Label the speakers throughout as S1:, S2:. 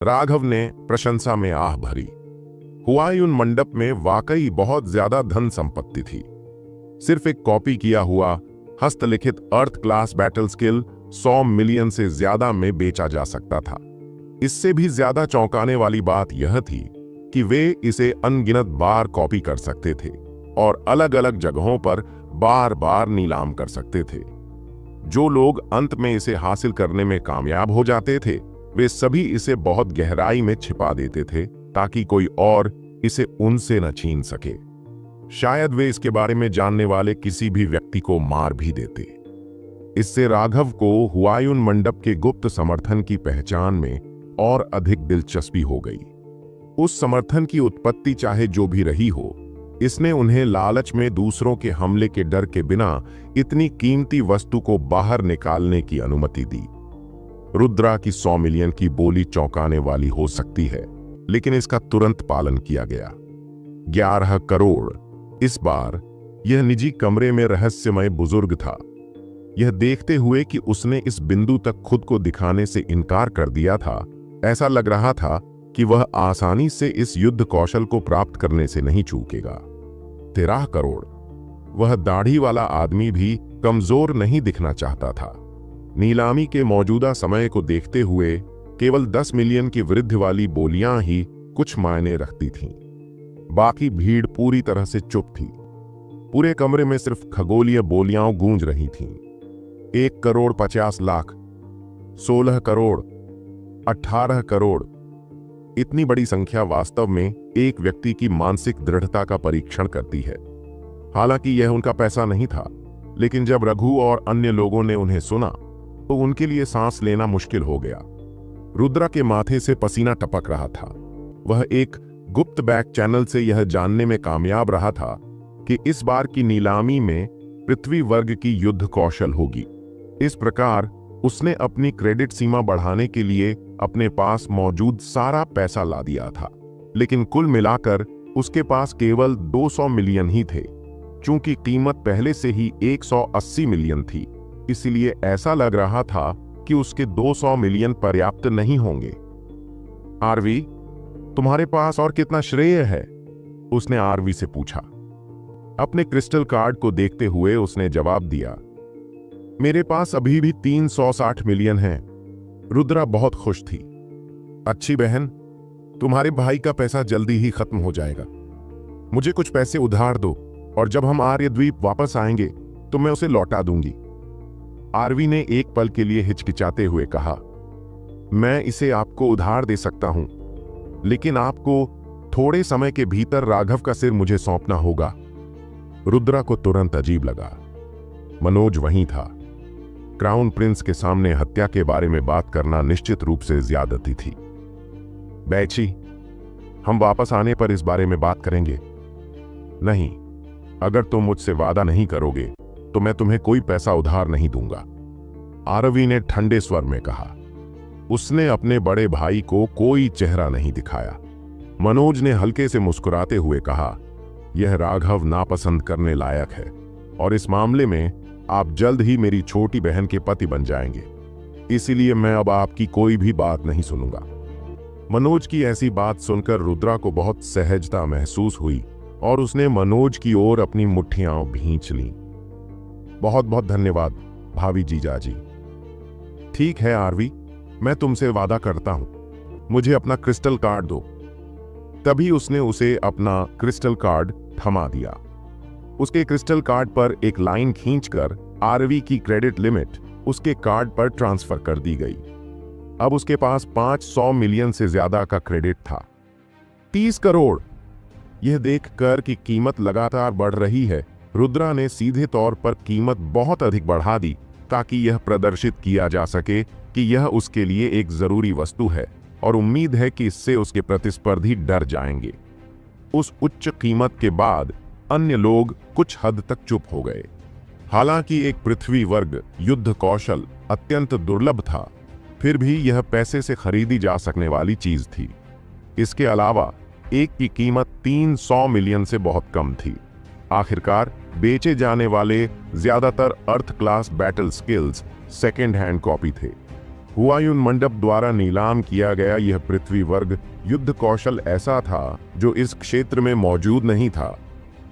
S1: राघव ने प्रशंसा में आह भरी। हुमायूं मंडप में वाकई बहुत ज्यादा धन संपत्ति थी। सिर्फ एक कॉपी किया हुआ हस्तलिखित अर्थ क्लास बैटल स्किल 100 मिलियन से ज्यादा में बेचा जा सकता था। इससे भी ज्यादा चौंकाने वाली बात यह थी कि वे इसे अनगिनत बार कॉपी कर सकते थे और अलग अलग जगहों पर बार बार नीलाम कर सकते थे। जो लोग अंत में इसे हासिल करने में कामयाब हो जाते थे, वे सभी इसे बहुत गहराई में छिपा देते थे ताकि कोई और इसे उनसे न छीन सके। शायद वे इसके बारे में जानने वाले किसी भी व्यक्ति को मार भी देते। इससे राघव को हुमायूं मंडप के गुप्त समर्थन की पहचान में और अधिक दिलचस्पी हो गई। उस समर्थन की उत्पत्ति चाहे जो भी रही हो, इसने उन्हें लालच में दूसरों के हमले के डर के बिना इतनी कीमती वस्तु को बाहर निकालने की अनुमति दी। रुद्रा की 100 मिलियन की बोली चौंकाने वाली हो सकती है, लेकिन इसका तुरंत पालन किया गया। 11 करोड़। इस बार यह निजी कमरे में रहस्यमय बुजुर्ग था। यह देखते हुए कि उसने इस बिंदु तक खुद को दिखाने से इनकार कर दिया था, ऐसा लग रहा था कि वह आसानी से इस युद्ध कौशल को प्राप्त करने से नहीं चूकेगा। 13 करोड़। वह दाढ़ी वाला आदमी भी कमजोर नहीं दिखना चाहता था। नीलामी के मौजूदा समय को देखते हुए केवल 10 मिलियन की वृद्धि वाली बोलियां ही कुछ मायने रखती थीं। बाकी भीड़ पूरी तरह से चुप थी। पूरे कमरे में सिर्फ खगोलीय बोलियां गूंज रही थीं। 1 करोड़ 50 लाख, 16 करोड़, 18 करोड़। इतनी बड़ी संख्या वास्तव में एक व्यक्ति की मानसिक दृढ़ता का परीक्षण करती है। हालांकि यह उनका पैसा नहीं था, लेकिन जब रघु और अन्य लोगों ने उन्हें सुना तो उनके लिए सांस लेना मुश्किल हो गया। रुद्रा के माथे से पसीना टपक रहा था। वह एक गुप्त बैक चैनल से यह जानने में कामयाब रहा था कि इस बार की नीलामी में पृथ्वी वर्ग की युद्ध कौशल होगी। इस प्रकार उसने अपनी क्रेडिट सीमा बढ़ाने के लिए अपने पास मौजूद सारा पैसा ला दिया था, लेकिन कुल मिलाकर उसके पास केवल 200 मिलियन ही थे। चूंकि कीमत पहले से ही 180 मिलियन थी, इसलिए ऐसा लग रहा था कि उसके 200 मिलियन पर्याप्त नहीं होंगे। आरवी, तुम्हारे पास और कितना श्रेय है? उसने आरवी से पूछा। अपने क्रिस्टल कार्ड को देखते हुए उसने जवाब दिया, मेरे पास अभी भी 360 मिलियन हैं। रुद्रा बहुत खुश थी। अच्छी बहन, तुम्हारे भाई का पैसा जल्दी ही खत्म हो जाएगा। मुझे कुछ पैसे उधार दो और जब हम आर्यद्वीप वापस आएंगे तो मैं उसे लौटा दूंगी। आरवी ने एक पल के लिए हिचकिचाते हुए कहा, मैं इसे आपको उधार दे सकता हूं, लेकिन आपको थोड़े समय के भीतर राघव का सिर मुझे सौंपना होगा। रुद्रा को तुरंत अजीब लगा। मनोज वहीं था। क्राउन प्रिंस के सामने हत्या के बारे में बात करना निश्चित रूप से ज्यादती थी। बैची, हम वापस आने पर इस बारे में बात करेंगे। नहीं, अगर तुम मुझसे वादा नहीं करोगे तो मैं तुम्हें कोई पैसा उधार नहीं दूंगा, आरवी ने ठंडे स्वर में कहा। उसने अपने बड़े भाई को कोई चेहरा नहीं दिखाया। मनोज ने हल्के से मुस्कुराते हुए कहा, यह राघव नापसंद करने लायक है और इस मामले में आप जल्द ही मेरी छोटी बहन के पति बन जाएंगे, इसीलिए मैं अब आपकी कोई भी बात नहीं सुनूंगा। मनोज की ऐसी बात सुनकर रुद्रा को बहुत सहजता महसूस हुई और उसने मनोज की ओर अपनी मुट्ठियां भींच लीं। बहुत बहुत धन्यवाद भाभी जीजाजी। ठीक है आरवी, मैं तुमसे वादा करता हूं, मुझे अपना क्रिस्टल कार्ड दो। तभी उसने उसे अपना क्रिस्टल कार्ड थमा दिया। उसके क्रिस्टल कार्ड पर एक लाइन खींचकर आरवी की क्रेडिट लिमिट उसके कार्ड पर ट्रांसफर कर दी गई। अब उसके पास 500 मिलियन से ज्यादा का क्रेडिट था। 30 करोड़। यह देखकर कि कीमत लगातार बढ़ रही है, रुद्रा ने सीधे तौर पर कीमत बहुत अधिक बढ़ा दी ताकि यह प्रदर्शित किया जा सके कि यह उसके लिए एक जरूरी वस्तु है और उम्मीद है कि इससे उसके प्रतिस्पर्धी डर जाएंगे। उस उच्च कीमत के बाद अन्य लोग कुछ हद तक चुप हो गए। हालांकि एक पृथ्वी वर्ग युद्ध कौशल अत्यंत दुर्लभ था, फिर भी यह पैसे से खरीदी जा सकने वाली चीज थी। इसके अलावा एक की कीमत 300 मिलियन से बहुत कम थी। आखिरकार बेचे जाने वाले ज्यादातर earth class battle skills second hand copy थे। हुआयून मंडप द्वारा नीलाम किया गया यह पृथ्वी वर्ग युद्ध कौशल ऐसा था जो इस क्षेत्र में मौजूद नहीं था।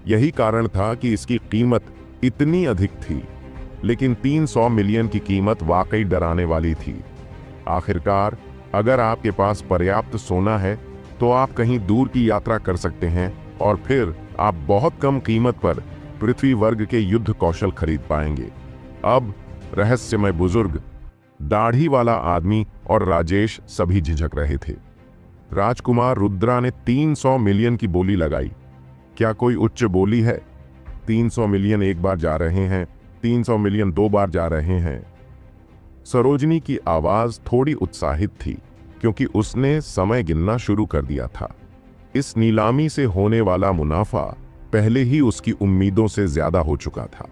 S1: यही कारण था कि इसकी कीमत इतनी अधिक थी, लेकिन 300 मिलियन की कीमत वाकई डराने वाली थी। आखिरकार अगर आपके पास पर्याप्त सोना है तो आप कहीं दूर की यात्रा कर सकते हैं और फिर आप बहुत कम कीमत पर पृथ्वी वर्ग के युद्ध कौशल खरीद पाएंगे। अब रहस्यमय बुजुर्ग, दाढ़ी वाला आदमी और राजेश सभी झिझक रहे थे। राजकुमार रुद्रा ने 300 मिलियन की बोली लगाई। क्या कोई उच्च बोली है? 300 मिलियन एक बार जा रहे हैं, 300 मिलियन 2 बार जा रहे हैं। सरोजनी की आवाज थोड़ी उत्साहित थी क्योंकि उसने समय गिनना शुरू कर दिया था। इस नीलामी से होने वाला मुनाफा पहले ही उसकी उम्मीदों से ज्यादा हो चुका था।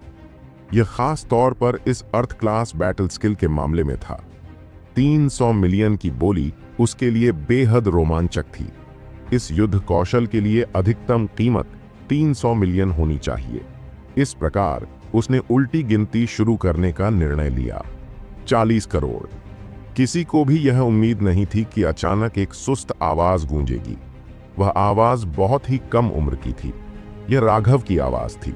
S1: यह खास तौर पर इस अर्थ क्लास बैटल स्किल के मामले में था। 300 मिलियन की बोली उसके लिए बेहद रोमांचक थी। इस युद्ध कौशल के लिए अधिकतम कीमत 300 मिलियन होनी चाहिए। इस प्रकार उसने उल्टी गिनती शुरू करने का निर्णय लिया। 40 करोड़। किसी को भी यह उम्मीद नहीं थी कि अचानक एक सुस्त आवाज गूंजेगी। वह आवाज बहुत ही कम उम्र की थी। यह राघव की आवाज थी।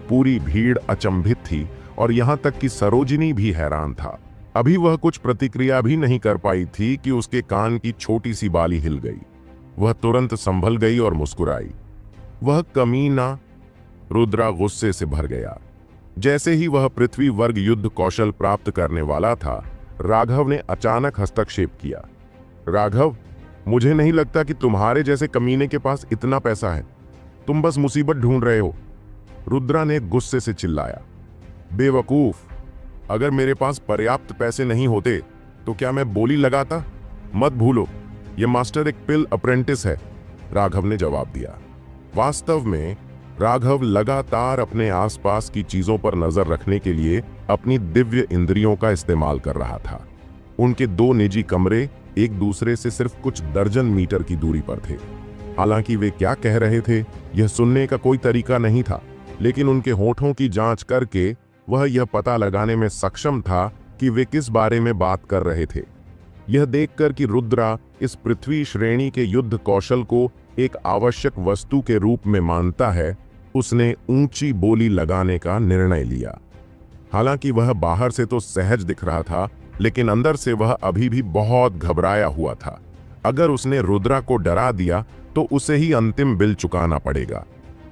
S1: पूरी भीड़ अचंभित थी और यहां तक कि सरोजिनी भी हैरान था। अभी वह कुछ प्रतिक्रिया भी नहीं कर पाई थी कि उसके कान की छोटी सी बाली हिल गई। वह तुरंत संभल गई और मुस्कुराई। वह कमीना। रुद्रा गुस्से से भर गया। जैसे ही वह पृथ्वी वर्ग युद्ध कौशल प्राप्त करने वाला था, राघव ने अचानक हस्तक्षेप किया। राघव, मुझे नहीं लगता कि तुम्हारे जैसे कमीने के पास इतना पैसा है। तुम बस मुसीबत ढूंढ रहे हो। रुद्रा ने गुस्से से चिल्लाया। बेवकूफ, अगर मेरे पास पर्याप्त पैसे नहीं होते तो क्या मैं बोली लगाता? मत भूलो, यह मास्टर एक पिल अप्रेंटिस है, राघव ने जवाब दिया। वास्तव में राघव लगातार अपने आसपास की चीजों पर नजर रखने के लिए अपनी दिव्य इंद्रियों का इस्तेमाल कर रहा था। उनके 2 निजी कमरे एक दूसरे से सिर्फ कुछ दर्जन मीटर की दूरी पर थे। हालांकि वे क्या कह रहे थे यह सुनने का कोई तरीका नहीं था, लेकिन उनके होठों की जांच करके वह यह पता लगाने में सक्षम था कि वे किस बारे में बात कर रहे थे। यह देखकर कि रुद्रा इस पृथ्वी श्रेणी के युद्ध कौशल को एक आवश्यक वस्तु के रूप में मानता है, उसने ऊंची बोली लगाने का निर्णय लिया। हालांकि वह बाहर से तो सहज दिख रहा था, लेकिन अंदर से वह अभी भी बहुत घबराया हुआ था। अगर उसने रुद्रा को डरा दिया तो उसे ही अंतिम बिल चुकाना पड़ेगा।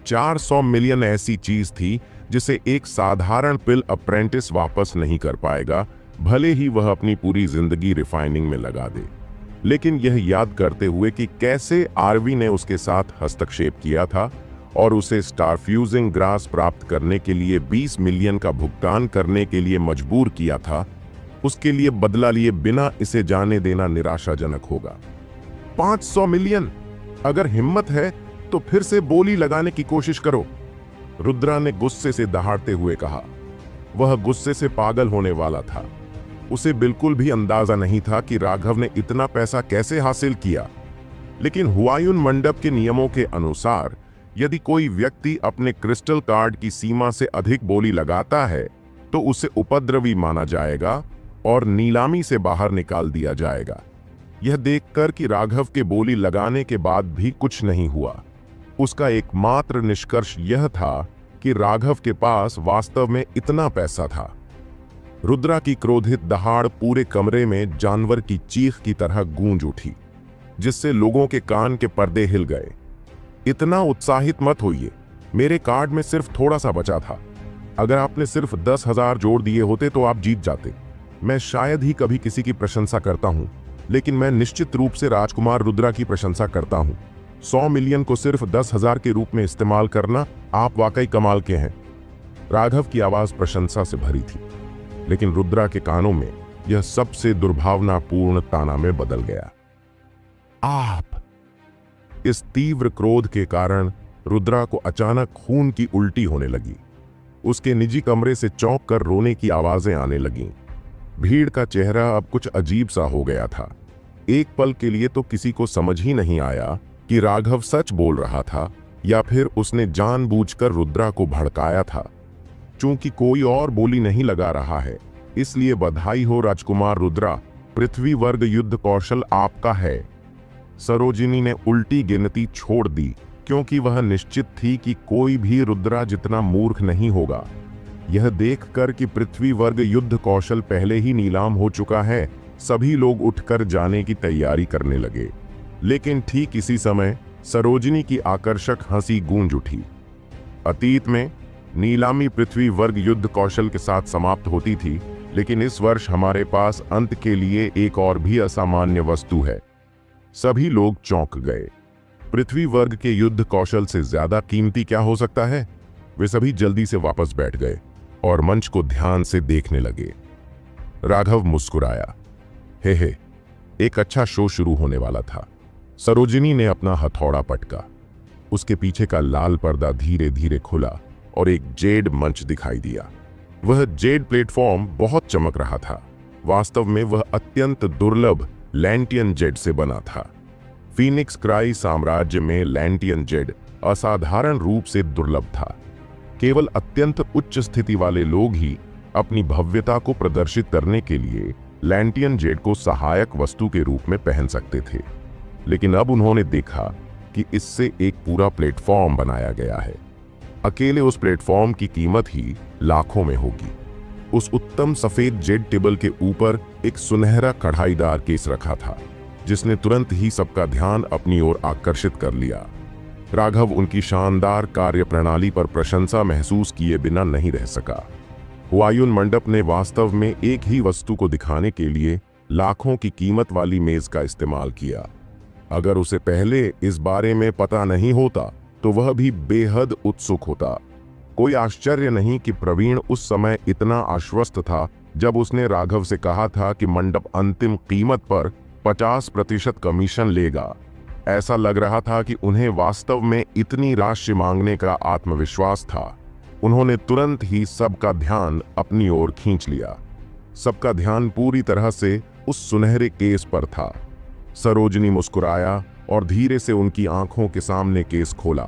S1: 400 मिलियन ऐसी चीज थी जिसे एक साधारण पिल अप्रेंटिस वापस नहीं कर पाएगा, भले ही वह अपनी पूरी जिंदगी रिफाइनिंग में लगा दे। लेकिन यह याद करते हुए कि कैसे आरवी ने उसके साथ हस्तक्षेप किया था और उसे स्टारफ्यूजिंग ग्रास प्राप्त करने के लिए 20 मिलियन का भुगतान करने के लिए मजबूर किया था, उसके लिए बदला लिए बिना इसे जाने देना निराशाजनक होगा। 500 मिलियन! अगर हिम्मत है तो फिर से बोली लगाने की कोशिश करो, रुद्रा ने गुस्से से दहाड़ते हुए कहा। वह गुस्से से पागल होने वाला था। उसे बिल्कुल भी अंदाजा नहीं था कि राघव ने इतना पैसा कैसे हासिल किया। लेकिन हुआयून मंडप के नियमों के अनुसार यदि कोई व्यक्ति अपने क्रिस्टल कार्ड की सीमा से अधिक बोली लगाता है तो उसे उपद्रवी माना जाएगा और नीलामी से बाहर निकाल दिया जाएगा। यह देखकर कि राघव के बोली लगाने के बाद भी कुछ नहीं हुआ, उसका एकमात्र निष्कर्ष यह था कि राघव के पास वास्तव में इतना पैसा था। रुद्रा की क्रोधित दहाड़ पूरे कमरे में जानवर की चीख की तरह गूंज उठी, जिससे लोगों के कान के पर्दे हिल गए। इतना उत्साहित मत होइए, मेरे कार्ड में सिर्फ थोड़ा सा बचा था। अगर आपने सिर्फ 10,000 जोड़ दिए होते तो आप जीत जाते। मैं शायद ही कभी किसी की प्रशंसा करता हूं, लेकिन मैं निश्चित रूप से राजकुमार रुद्रा की प्रशंसा करता हूं। 100 मिलियन को सिर्फ 10,000 के रूप में इस्तेमाल करना, आप वाकई कमाल के हैं। राघव की आवाज प्रशंसा से भरी थी, लेकिन रुद्रा के कानों में यह सबसे दुर्भावनापूर्ण ताना में बदल गया। आप! इस तीव्र क्रोध के कारण रुद्रा को अचानक खून की उल्टी होने लगी। उसके निजी कमरे से चौंक कर रोने की आवाजें आने लगीं। भीड़ का चेहरा अब कुछ अजीब सा हो गया था। एक पल के लिए तो किसी को समझ ही नहीं आया कि राघव सच बोल रहा था या फिर उसने जानबूझकर रुद्रा को भड़काया था। चूंकि कोई और बोली नहीं लगा रहा है, इसलिए बधाई हो राजकुमार रुद्रा, पृथ्वी वर्ग युद्ध कौशल आपका है। सरोजिनी ने उल्टी गिनती छोड़ दी, क्योंकि वह निश्चित थी कि कोई भी रुद्रा जितना मूर्ख नहीं होगा। यह देखकर कि पृथ्वी वर्ग युद्ध कौशल पहले ही नीलाम हो चुका है, सभी लोग उठकर जाने की तैयारी करने लगे। लेकिन ठीक इसी समय सरोजिनी की आकर्षक हंसी गूंज उठी। अतीत में नीलामी पृथ्वी वर्ग युद्ध कौशल के साथ समाप्त होती थी, लेकिन इस वर्ष हमारे पास अंत के लिए एक और भी असामान्य वस्तु है। सभी लोग चौंक गए। पृथ्वी वर्ग के युद्ध कौशल से ज्यादा कीमती क्या हो सकता है? वे सभी जल्दी से वापस बैठ गए और मंच को ध्यान से देखने लगे। राघव मुस्कुराया। हे, एक अच्छा शो शुरू होने वाला था। सरोजिनी ने अपना हथौड़ा पटका। उसके पीछे का लाल पर्दा धीरे धीरे खुला और एक जेड मंच दिखाई दिया। वह जेड प्लेटफॉर्म बहुत चमक रहा था। वास्तव में वह अत्यंत दुर्लभ लैंटियन जेड से बना था। फीनिक्स क्राई साम्राज्य में लैंटियन जेड असाधारण रूप से दुर्लभ था। केवल अत्यंत उच्च स्थिति वाले लोग ही अपनी भव्यता को प्रदर्शित करने के लिए लैंटियन जेड को सहायक वस्तु के रूप में पहन सकते थे। लेकिन अब उन्होंने देखा कि इससे एक पूरा प्लेटफॉर्म बनाया गया है। अकेले उस प्लेटफॉर्म की कीमत ही लाखों में होगी। उस उत्तम सफेद जेड टेबल के ऊपर एक सुनहरा कढ़ाईदार केस रखा था, जिसने तुरंत ही सबका ध्यान अपनी ओर आकर्षित कर लिया। राघव उनकी शानदार कार्यप्रणाली पर प्रशंसा महसूस किए बिना नहीं रह सका। हुआयुन मंडप ने वास्तव में एक ही वस्तु को दिखाने के लिए लाखों की कीमत वाली मेज का इस्तेमाल किया। अगर उसे पहले इस बारे में पता नहीं होता तो वह भी बेहद उत्सुक होता। कोई आश्चर्य नहीं कि प्रवीण उस समय इतना आश्वस्त था जब उसने राघव से कहा था कि मंडप अंतिम कीमत पर 50% कमीशन लेगा। ऐसा लग रहा था कि उन्हें वास्तव में इतनी राशि मांगने का आत्मविश्वास था। उन्होंने तुरंत ही सबका ध्यान अपनी ओर खींच लिया। सबका ध्यान पूरी तरह से उस सुनहरे केस पर था। सरोजिनी मुस्कुराया और धीरे से उनकी आंखों के सामने केस खोला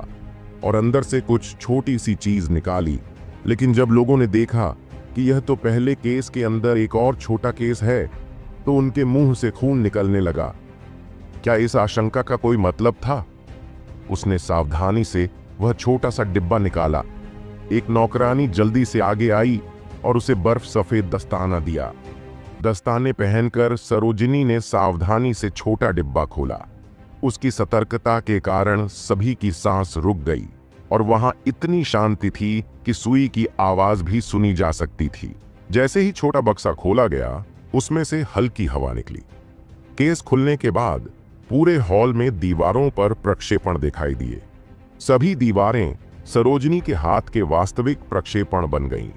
S1: और अंदर से कुछ छोटी सी चीज निकाली। लेकिन जब लोगों ने देखा कि यह तो पहले केस के अंदर एक और छोटा केस है, तो उनके मुंह से खून निकलने लगा। क्या इस आशंका का कोई मतलब था? उसने सावधानी से वह छोटा सा डिब्बा निकाला। एक नौकरानी जल्दी से आगे आई और उसे बर्फ सफेद दस्ताना दिया। दस्ताने पहनकर सरोजिनी ने सावधानी से छोटा डिब्बा खोला। उसकी सतर्कता के कारण सभी की सांस रुक गई और वहां इतनी शांति थी कि सुई की आवाज भी सुनी जा सकती थी। जैसे ही छोटा बक्सा खोला गया, उसमें से हल्की हवा निकली। केस खुलने के बाद पूरे हॉल में दीवारों पर प्रक्षेपण दिखाई दिए। सभी दीवारें सरोजिनी के हाथ के वास्तविक प्रक्षेपण बन गईं।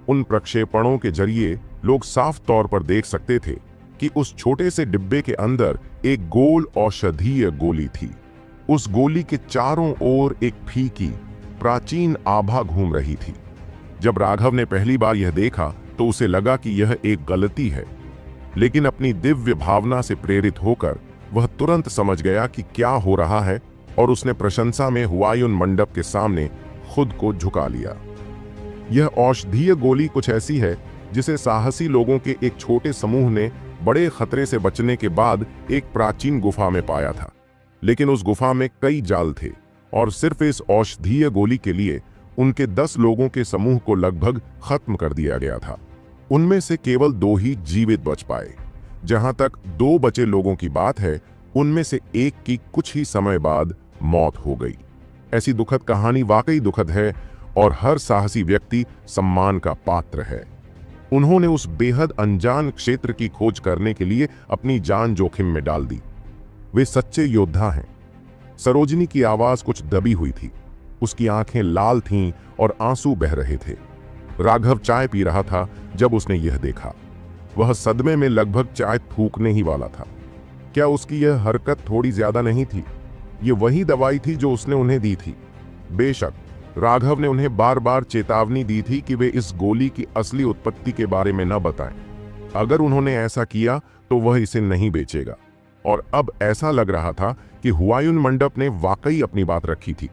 S1: उन प्रक्षेपणों के जरिए लोग साफ तौर पर देख सकते थे कि उस छोटे से डिब्बे के अंदर एक गोल औषधीय गोली थी। उस गोली के चारों ओर एक फीकी प्राचीन आभा घूम रही थी। जब राघव ने पहली बार यह देखा तो उसे लगा कि यह एक गलती है, लेकिन अपनी दिव्य भावना से प्रेरित होकर वह तुरंत समझ गया कि क्या हो रहा है और उसने प्रशंसा में हुआयुन मंडप के सामने खुद को झुका लिया। यह औषधीय गोली कुछ ऐसी है जिसे साहसी लोगों के एक छोटे समूह ने बड़े खतरे से बचने के बाद एक प्राचीन गुफा में पाया था। लेकिन उस गुफा में कई जाल थे और सिर्फ इस औषधीय गोली के लिए उनके 10 लोगों के समूह को लगभग खत्म कर दिया गया था। उनमें से केवल 2 ही जीवित बच पाए। जहां तक 2 बचे लोगों की बात है, उनमें से एक की कुछ ही समय बाद मौत हो गई। ऐसी दुखद कहानी वाकई दुखद है और हर साहसी व्यक्ति सम्मान का पात्र है। उन्होंने उस बेहद अनजान क्षेत्र की खोज करने के लिए अपनी जान जोखिम में डाल दी। वे सच्चे योद्धा हैं। सरोजिनी की आवाज कुछ दबी हुई थी। उसकी आंखें लाल थीं और आंसू बह रहे थे। राघव चाय पी रहा था जब उसने यह देखा। वह सदमे में लगभग चाय थूकने ही वाला था। क्या उसकी यह हरकत थोड़ी ज्यादा नहीं थी? ये वही दवाई थी जो उसने उन्हें दी थी। बेशक राघव ने उन्हें बार बार चेतावनी दी थी कि वे इस गोली की असली उत्पत्ति के बारे में न बताएं। अगर उन्होंने ऐसा किया तो वह इसे नहीं बेचेगा। और अब ऐसा लग रहा था कि हुआयुन मंडप ने वाकई अपनी बात रखी थी।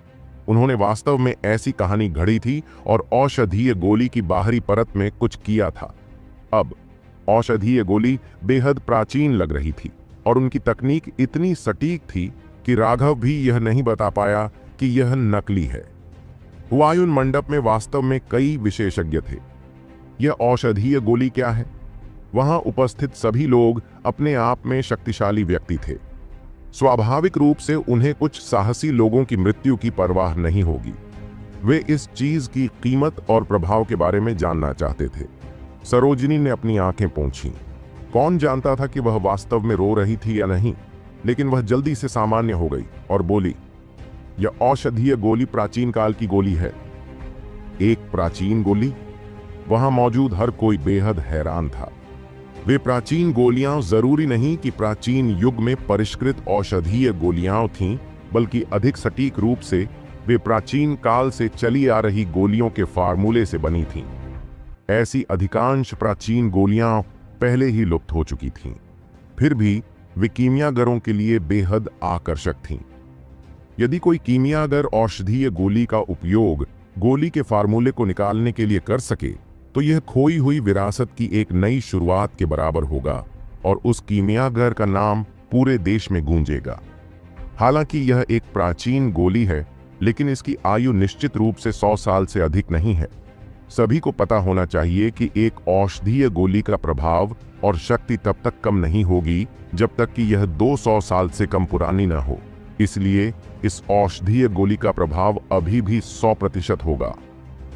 S1: उन्होंने वास्तव में ऐसी कहानी घड़ी थी और औषधीय गोली की बाहरी परत में कुछ किया था। अब औषधीय गोली बेहद प्राचीन लग रही थी और उनकी तकनीक इतनी सटीक थी कि राघव भी यह नहीं बता पाया कि यह नकली है। हुआयून मंडप में वास्तव में कई विशेषज्ञ थे। यह औषधीय गोली क्या है? वहां उपस्थित सभी लोग अपने आप में शक्तिशाली व्यक्ति थे। स्वाभाविक रूप से उन्हें कुछ साहसी लोगों की मृत्यु की परवाह नहीं होगी। वे इस चीज की कीमत और प्रभाव के बारे में जानना चाहते थे। सरोजिनी ने अपनी आंखें पोंछीं। कौन जानता था कि वह वास्तव में रो रही थी या नहीं, लेकिन वह जल्दी से सामान्य हो गई और बोली, यह औषधीय गोली प्राचीन काल की गोली है। एक प्राचीन गोली? वहां मौजूद हर कोई बेहद हैरान था। वे प्राचीन गोलियां जरूरी नहीं कि प्राचीन युग में परिष्कृत औषधीय गोलियां थीं, बल्कि अधिक सटीक रूप से वे प्राचीन काल से चली आ रही गोलियों के फार्मूले से बनी थीं। ऐसी अधिकांश प्राचीन गोलियां पहले ही लुप्त हो चुकी थीं, फिर भी वे कीमियागरों के लिए बेहद आकर्षक थीं। यदि कोई कीमियागर औषधीय गोली का उपयोग गोली के फार्मूले को निकालने के लिए कर सके, तो यह खोई हुई विरासत की एक नई शुरुआत के बराबर होगा और उस कीमियागर का नाम पूरे देश में गूंजेगा। हालांकि यह एक प्राचीन गोली है, लेकिन इसकी आयु निश्चित रूप से 100 साल से अधिक नहीं है। सभी को पता होना चाहिए कि एक औषधीय गोली का प्रभाव और शक्ति तब तक कम नहीं होगी जब तक कि यह 200 साल से कम पुरानी न हो। इसलिए इस औषधीय गोली का प्रभाव अभी भी 100% होगा।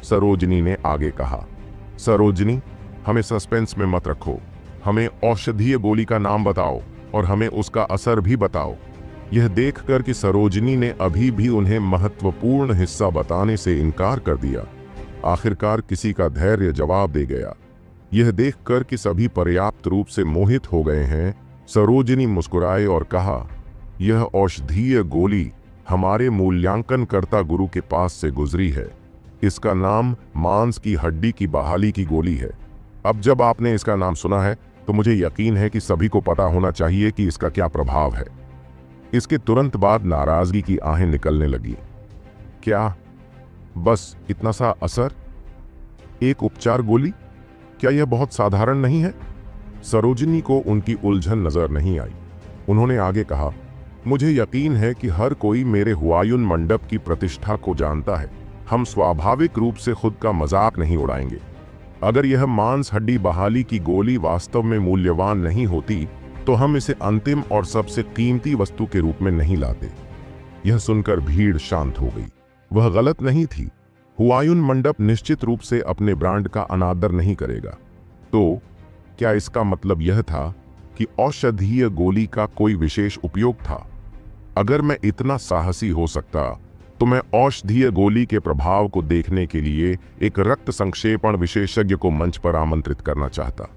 S1: सरोजिनी ने आगे कहा। सरोजिनी, हमें सस्पेंस में मत रखो। हमें औषधीय गोली का नाम बताओ और हमें उसका असर भी बताओ। यह देखकर कि सरोजिनी ने अभी भी उन्हें महत्वपूर्ण हिस्सा बताने से इनकार कर दिया, आखिरकार किसी का धैर्य जवाब दे गया। यह देखकर कि सभी पर्याप्त रूप से मोहित हो गए हैं, सरोजिनी मुस्कुराए और कहा, यह औषधीय गोली हमारे मूल्यांकनकर्ता गुरु के पास से गुजरी है। इसका नाम मांस की हड्डी की बहाली की गोली है। अब जब आपने इसका नाम सुना है तो मुझे यकीन है कि सभी को पता होना चाहिए कि इसका क्या प्रभाव है। इसके तुरंत बाद नाराजगी की आहें निकलने लगी। क्या बस इतना सा असर? एक उपचार गोली? क्या यह बहुत साधारण नहीं है? सरोजिनी को उनकी उलझन नजर नहीं आई। उन्होंने आगे कहा, मुझे यकीन है कि हर कोई मेरे हुआयून मंडप की प्रतिष्ठा को जानता है। हम स्वाभाविक रूप से खुद का मजाक नहीं उड़ाएंगे। अगर यह मांस हड्डी बहाली की गोली वास्तव में मूल्यवान नहीं होती तो हम इसे अंतिम और सबसे कीमती वस्तु के रूप में नहीं लाते। यह सुनकर भीड़ शांत हो गई। वह गलत नहीं थी। हुआयून मंडप निश्चित रूप से अपने ब्रांड का अनादर नहीं करेगा। तो क्या इसका मतलब यह था कि औषधीय गोली का कोई विशेष उपयोग था? अगर मैं इतना साहसी हो सकता तो मैं औषधीय गोली के प्रभाव को देखने के लिए एक रक्त संक्षेपण विशेषज्ञ को मंच पर आमंत्रित करना चाहता।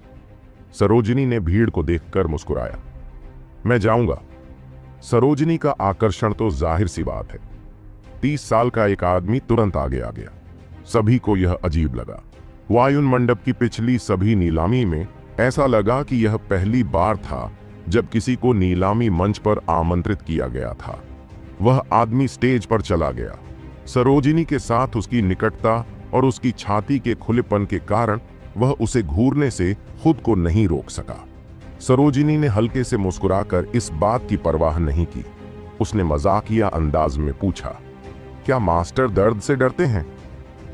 S1: सरोजिनी ने भीड़ को देखकर मुस्कुराया। मैं जाऊंगा। सरोजिनी का आकर्षण तो जाहिर सी बात है। 30 साल का एक आदमी तुरंत आगे आ गया। सभी को यह अजीब लगा। हुआयून मंडप की पिछली सभी नीलामी में ऐसा लगा कि यह पहली बार था जब किसी को नीलामी मंच पर आमंत्रित किया गया था। वह आदमी स्टेज पर चला गया। सरोजिनी के साथ उसकी निकटता और उसकी छाती के खुलेपन के कारण वह उसे घूरने से खुद को नहीं रोक सका। सरोजिनी ने हल्के से मुस्कुराकर इस बात की परवाह नहीं की। उसने मजाकिया अंदाज में पूछा, क्या मास्टर दर्द से डरते हैं?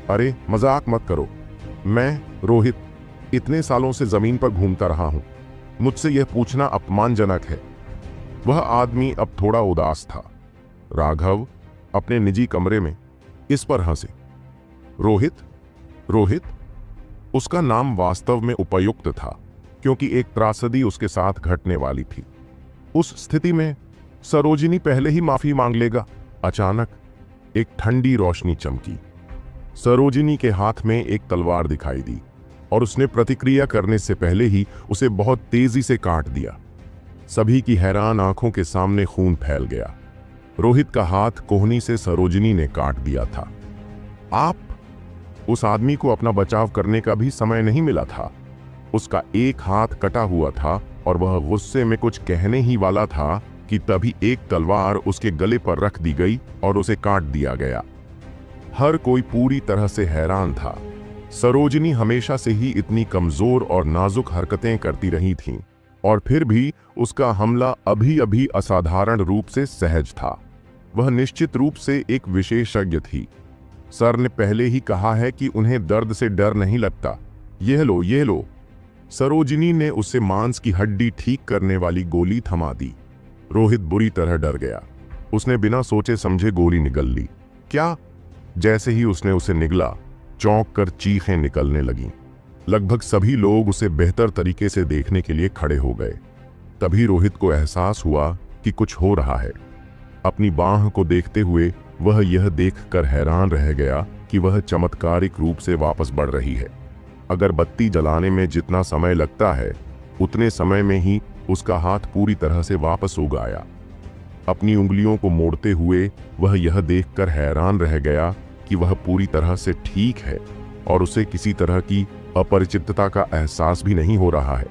S1: अरे मजाक मत करो। मैं रोहित इतने सालों से जमीन पर घूमता रहा हूं। मुझसे यह पूछना अपमानजनक है। वह आदमी अब थोड़ा उदास था। राघव अपने निजी कमरे में इस पर हंसे। रोहित? रोहित? उसका नाम वास्तव में उपयुक्त था, क्योंकि एक त्रासदी उसके साथ घटने वाली थी। उस स्थिति में सरोजिनी पहले ही माफी मांग लेगा। अचानक एक ठंडी रोशनी चमकी। सरोजिनी के हाथ में एक तलवार दिखाई दी और उसने प्रतिक्रिया करने से पहले ही उसे बहुत तेजी से काट दिया। सभी की हैरान आंखों के सामने खून फैल गया। रोहित का हाथ कोहनी से सरोजिनी ने काट दिया था। आप? उस आदमी को अपना बचाव करने का भी समय नहीं मिला था। उसका एक हाथ कटा हुआ था और वह गुस्से में कुछ कहने ही वाला था कि तभी एक तलवार उसके गले पर रख दी गई और उसे काट दिया गया। हर कोई पूरी तरह से हैरान था। सरोजिनी हमेशा से ही इतनी कमजोर और नाजुक हरकतें करती रही थीं, और फिर भी उसका हमला अभी अभी असाधारण रूप से सहज था। वह निश्चित रूप से एक विशेषज्ञ थी। सर ने पहले ही कहा है कि उन्हें दर्द से डर नहीं लगता। यह लो, यह लो। सरोजिनी ने उसे मांस की हड्डी ठीक करने वाली गोली थमा दी। रोहित बुरी तरह डर गया। उसने बिना सोचे समझे गोली निगल ली। क्या? जैसे ही उसने उसे निगला, चौंक कर चीखें निकलने लगीं। लगभग सभी लोग उसे बेहतर तरीके से देखने के लिए खड़े हो गए। तभी रोहित को एहसास हुआ कि कुछ हो रहा है। अपनी बांह को देखते हुए वह यह देखकर हैरान रह गया कि वह चमत्कारिक रूप से वापस बढ़ रही है। अगर बत्ती जलाने में जितना समय लगता है, उतने समय में ही उसका हाथ पूरी तरह से वापस उग आया। अपनी उंगलियों को मोड़ते हुए वह यह देखकर हैरान रह गया कि वह पूरी तरह से ठीक है और उसे किसी तरह की अपरिचितता का एहसास भी नहीं हो रहा है।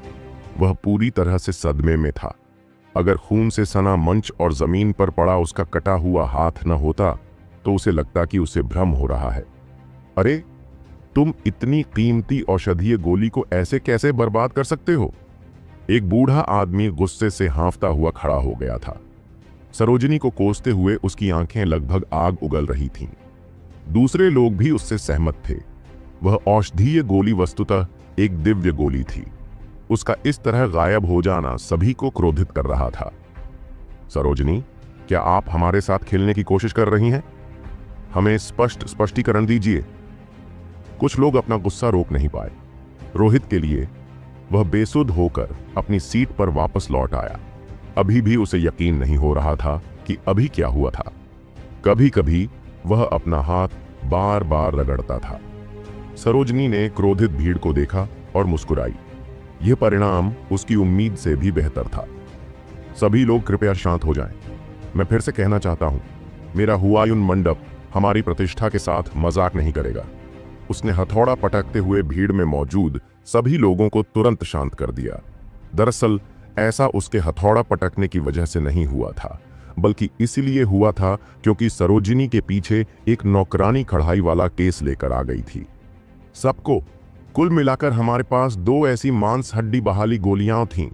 S1: वह पूरी तरह से सदमे में था। अगर खून से सना मंच और जमीन पर पड़ा उसका कटा हुआ हाथ न होता तो उसे लगता कि उसे भ्रम हो रहा है। अरे, तुम इतनी कीमती औषधीय गोली को ऐसे कैसे बर्बाद कर सकते हो? एक बूढ़ा आदमी गुस्से से हाँफता हुआ खड़ा हो गया था। सरोजिनी को कोसते हुए उसकी आंखें लगभग आग उगल रही थीं। दूसरे लोग भी उससे सहमत थे। वह औषधीय गोली वस्तुतः एक दिव्य गोली थी। उसका इस तरह गायब हो जाना सभी को क्रोधित कर रहा था। सरोजिनी, क्या आप हमारे साथ खेलने की कोशिश कर रही हैं? हमें स्पष्टीकरण दीजिए। कुछ लोग अपना गुस्सा रोक नहीं पाए। रोहित के लिए वह बेसुध होकर अपनी सीट पर वापस लौट आया। अभी भी उसे यकीन नहीं हो रहा था कि अभी क्या हुआ था। कभी कभी वह अपना हाथ बार बार रगड़ता था। सरोजिनी ने क्रोधित भीड़ को देखा और मुस्कुराई। यह परिणाम उसकी उम्मीद से भी बेहतर था। सभी लोग कृपया शांत हो जाएं। मैं फिर से कहना चाहता हूं, मेरा हुआयुन मंडप हमारी प्रतिष्ठा के साथ मजाक नहीं करेगा। उसने हथौड़ा पटकते हुए भीड़ में मौजूद सभी लोगों को तुरंत शांत कर दिया। दरअसल ऐसा उसके हथौड़ा पटकने की वजह से नहीं हुआ था, बल्कि इसलिए हुआ था क्योंकि सरोजिनी के पीछे एक नौकरानी कढ़ाई वाला केस लेकर आ गई थी। सबको कुल मिलाकर हमारे पास 2 ऐसी मांस हड्डी बहाली गोलियां थीं,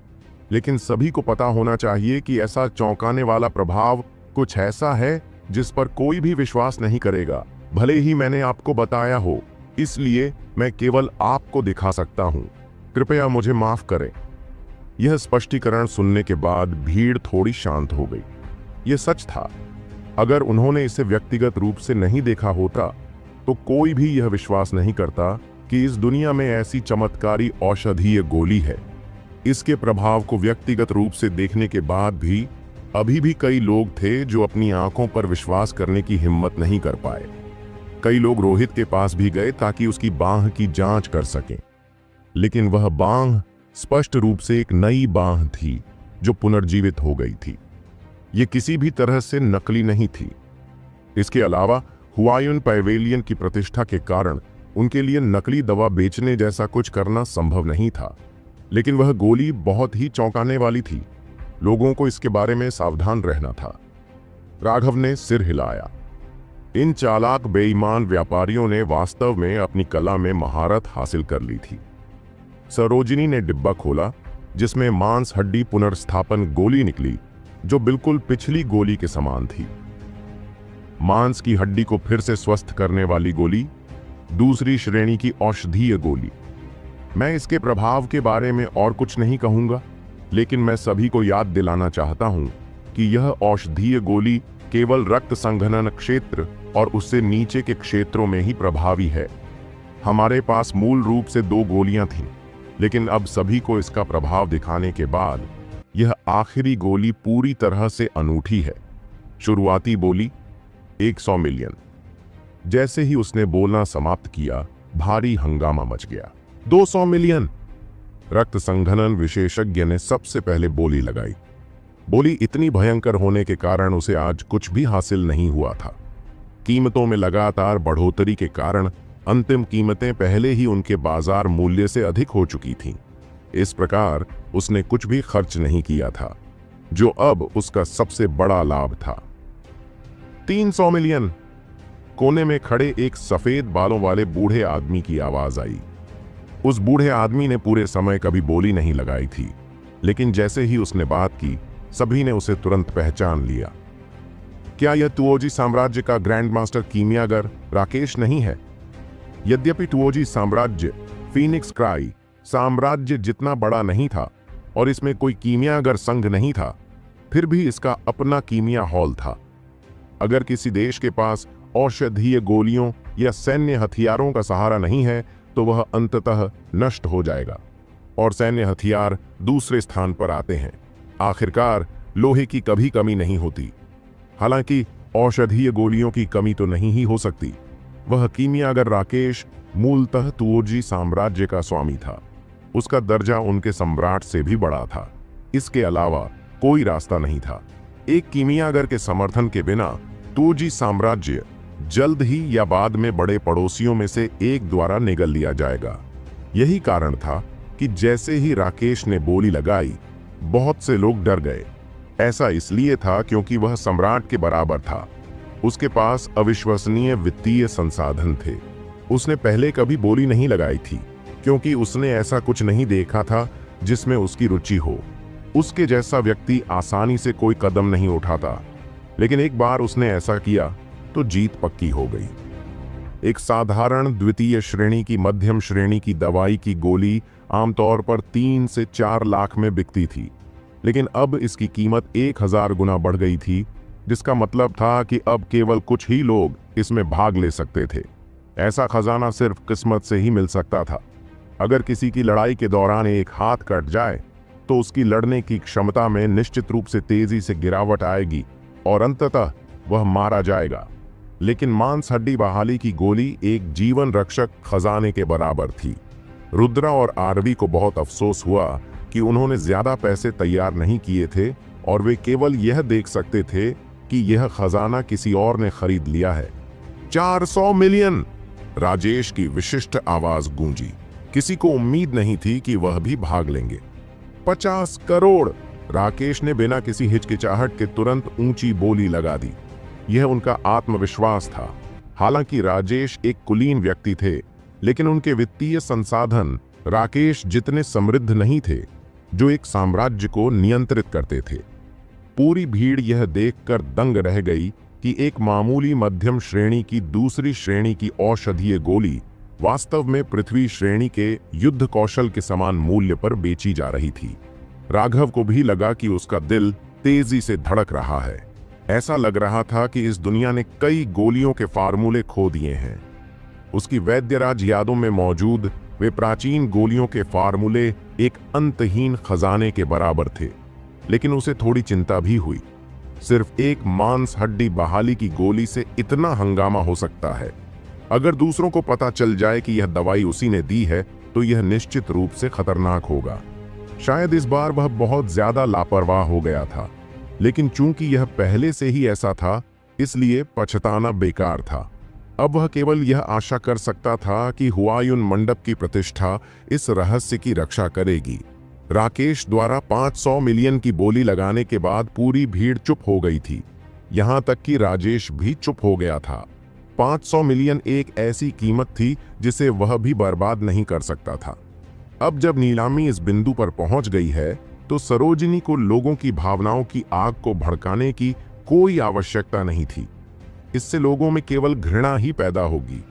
S1: लेकिन सभी को पता होना चाहिए कि ऐसा चौंकाने वाला प्रभाव कुछ ऐसा है जिस पर कोई भी विश्वास नहीं करेगा, भले ही मैंने आपको बताया हो। इसलिए मैं केवल आपको दिखा सकता हूं। कृपया मुझे माफ करें। यह स्पष्टीकरण सुनने के बाद भीड़ थोड़ी शांत हो गई। यह सच था। अगर उन्होंने इसे व्यक्तिगत रूप से नहीं देखा होता तो कोई भी यह विश्वास नहीं करता कि इस दुनिया में ऐसी चमत्कारी औषधीय गोली है। इसके प्रभाव को व्यक्तिगत रूप से देखने के बाद भी अभी भी कई लोग थे जो अपनी आंखों पर विश्वास करने की हिम्मत नहीं कर पाए। कई लोग रोहित के पास भी गए ताकि उसकी बांह की जांच कर सकें, लेकिन वह बांह स्पष्ट रूप से एक नई बांह थी जो पुनर्जीवित हो गई थी। ये किसी भी तरह से नकली नहीं थी। इसके अलावा हुआयुन पैवेलियन की प्रतिष्ठा के कारण उनके लिए नकली दवा बेचने जैसा कुछ करना संभव नहीं था, लेकिन वह गोली बहुत ही चौंकाने वाली थी। लोगों को इसके बारे में सावधान रहना था। राघव ने सिर हिलाया। इन चालाक बेईमान व्यापारियों ने वास्तव में अपनी कला में महारत हासिल कर ली थी। सरोजिनी ने डिब्बा खोला जिसमें मांस हड्डी पुनर्स्थापन गोली निकली, जो बिल्कुल पिछली गोली के समान थी। मांस की हड्डी को फिर से स्वस्थ करने वाली गोली, दूसरी श्रेणी की औषधीय गोली। मैं इसके प्रभाव के बारे में और कुछ नहीं कहूंगा, लेकिन मैं सभी को याद दिलाना चाहता हूं कि यह औषधीय गोली केवल रक्त संघनन क्षेत्र और उससे नीचे के क्षेत्रों में ही प्रभावी है। हमारे पास मूल रूप से 2 गोलियां थीं, लेकिन अब सभी को इसका प्रभाव दिखाने के बाद यह आखिरी गोली पूरी तरह से अनूठी है। शुरुआती बोली 100 मिलियन। जैसे ही उसने बोलना समाप्त किया, भारी हंगामा मच गया। 200 मिलियन। रक्त संघनन विशेषज्ञ ने सबसे पहले बोली लगाई। बोली इतनी भयंकर होने के कारण उसे आज कुछ भी हासिल नहीं हुआ था। कीमतों में लगातार बढ़ोतरी के कारण अंतिम कीमतें पहले ही उनके बाजार मूल्य से अधिक हो चुकी थीं। इस प्रकार उसने कुछ भी खर्च नहीं किया था, जो अब उसका सबसे बड़ा लाभ था। 300 मिलियन। कोने में खड़े एक सफेद बालों वाले बूढ़े आदमी की आवाज आई। उस बूढ़े आदमी ने पूरे समय कभी बोली नहीं लगाई थी, लेकिन जैसे ही उसने बात की, सभी ने उसे तुरंत पहचान लिया। क्या यह तुओजी साम्राज्य का ग्रैंड मास्टर कीमियागर राकेश नहीं है? यद्यपि तुओजी साम्राज्य फीनिक्स क्राई साम्राज्य जितना बड़ा नहीं था और इसमें कोई कीमियागर संघ नहीं था, फिर भी इसका अपना कीमिया हॉल था। अगर किसी देश के पास औषधीय गोलियों या सैन्य हथियारों का सहारा नहीं है तो वह अंततः नष्ट हो जाएगा, और सैन्य हथियार दूसरे स्थान पर आते हैं। आखिरकार लोहे की कभी कमी नहीं होती। हालांकि औषधीय गोलियों की कमी तो नहीं ही हो सकती। वह कीमियागर राकेश मूलतः तुओजी साम्राज्य का स्वामी था। उसका दर्जा उनके सम्राट से भी बड़ा था। इसके अलावा कोई रास्ता नहीं था। एक कीमियागर के समर्थन के बिना तुओजी साम्राज्य जल्द ही या बाद में बड़े पड़ोसियों में से एक द्वारा निगल लिया जाएगा। यही कारण था कि जैसे ही राकेश ने बोली लगाई, बहुत से लोग डर गए। ऐसा इसलिए था क्योंकि वह सम्राट के बराबर था। उसके पास अविश्वसनीय वित्तीय संसाधन थे। उसने पहले कभी बोली नहीं लगाई थी क्योंकि उसने ऐसा कुछ नहीं देखा था जिसमें उसकी रुचि हो। उसके जैसा व्यक्ति आसानी से कोई कदम नहीं उठाता, लेकिन एक बार उसने ऐसा किया तो जीत पक्की हो गई। एक साधारण द्वितीय श्रेणी की मध्यम श्रेणी की दवाई की गोली आमतौर पर 3 से 4 लाख में बिकती थी, लेकिन अब इसकी कीमत 1000 गुना बढ़ गई थी, जिसका मतलब था कि अब केवल कुछ ही लोग इसमें भाग ले सकते थे। ऐसा खजाना सिर्फ किस्मत से ही मिल सकता था। अगर किसी की लड़ाई के दौरान एक हाथ कट जाए तो उसकी लड़ने की क्षमता में निश्चित रूप से तेजी से गिरावट आएगी और अंततः वह मारा जाएगा। लेकिन मांस हड्डी बहाली की गोली एक जीवन रक्षक खजाने के बराबर थी। रुद्रा और आरवी को बहुत अफसोस हुआ कि उन्होंने ज्यादा पैसे तैयार नहीं किए थे और वे केवल यह देख सकते थे कि यह खजाना किसी और ने खरीद लिया है। 400 मिलियन! राजेश की विशिष्ट आवाज गूंजी। किसी को उम्मीद नहीं थी कि वह भी भाग लेंगे। 50 करोड़! राकेश ने बिना किसी हिचकिचाहट के तुरंत ऊंची बोली लगा दी। यह उनका आत्मविश्वास था। हालांकि राजेश एक कुलीन व्यक्ति थे, लेकिन उनके वित्तीय संसाधन राकेश जितने समृद्ध नहीं थे, जो एक साम्राज्य को नियंत्रित करते थे। पूरी भीड़ यह देखकर दंग रह गई कि एक मामूली मध्यम श्रेणी की दूसरी श्रेणी की औषधीय गोली वास्तव में पृथ्वी श्रेणी के युद्ध कौशल के समान मूल्य पर बेची जा रही थी। राघव को भी लगा कि उसका दिल तेजी से धड़क रहा है। ऐसा लग रहा था कि इस दुनिया ने कई गोलियों के फार्मूले खो दिए हैं। उसकी वैद्यराज यादों में मौजूद वे प्राचीन गोलियों के फार्मूले एक अंतहीन खजाने के बराबर थे। लेकिन उसे थोड़ी चिंता भी हुई। सिर्फ एक मांस हड्डी बहाली की गोली से इतना हंगामा हो सकता है। अगर दूसरों को पता चल जाए कि यह दवाई उसी ने दी है तो यह निश्चित रूप से खतरनाक होगा। शायद इस बार वह बहुत ज्यादा लापरवाह हो गया था, लेकिन चूंकि यह पहले से ही ऐसा था, इसलिए पछताना बेकार था। अब वह केवल यह आशा कर सकता था कि हुआयुन मंडप की प्रतिष्ठा इस रहस्य की रक्षा करेगी। राकेश द्वारा 500 मिलियन की बोली लगाने के बाद पूरी भीड़ चुप हो गई थी। यहां तक कि राजेश भी चुप हो गया था। 500 मिलियन एक ऐसी कीमत थी जिसे वह भी बर्बाद नहीं कर सकता था। अब जब नीलामी इस बिंदु पर पहुंच गई है तो सरोजिनी को लोगों की भावनाओं की आग को भड़काने की कोई आवश्यकता नहीं थी। इससे लोगों में केवल घृणा ही पैदा होगी।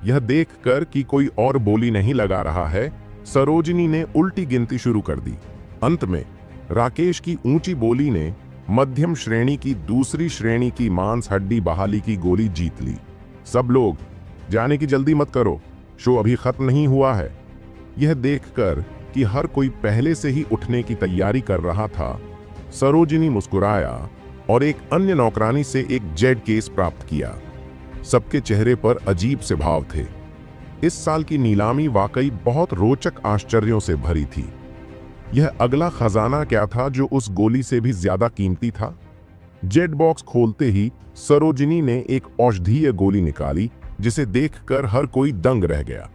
S1: यह देखकर कि कोई और बोली नहीं लगा रहा है, सरोजिनी ने उल्टी गिनती शुरू कर दी। अंत में राकेश की ऊंची बोली ने मध्यम श्रेणी की दूसरी श्रेणी की मांस हड्डी बहाली की गोली जीत ली। सब लोग जाने की जल्दी मत करो, शो अभी खत्म नहीं हुआ है। यह देखकर कि हर कोई पहले से ही उठने की तैयारी कर रहा था, सरोजिनी मुस्कुराया और एक अन्य नौकरानी से एक जेड केस प्राप्त किया। सबके चेहरे पर अजीब से भाव थे। इस साल की नीलामी वाकई बहुत रोचक आश्चर्यों से भरी थी। यह अगला खजाना क्या था जो उस गोली से भी ज्यादा कीमती था? जेड बॉक्स खोलते ही सरोजिनी ने एक औषधीय गोली निकाली, जिसे देखकर हर कोई दंग रह गया।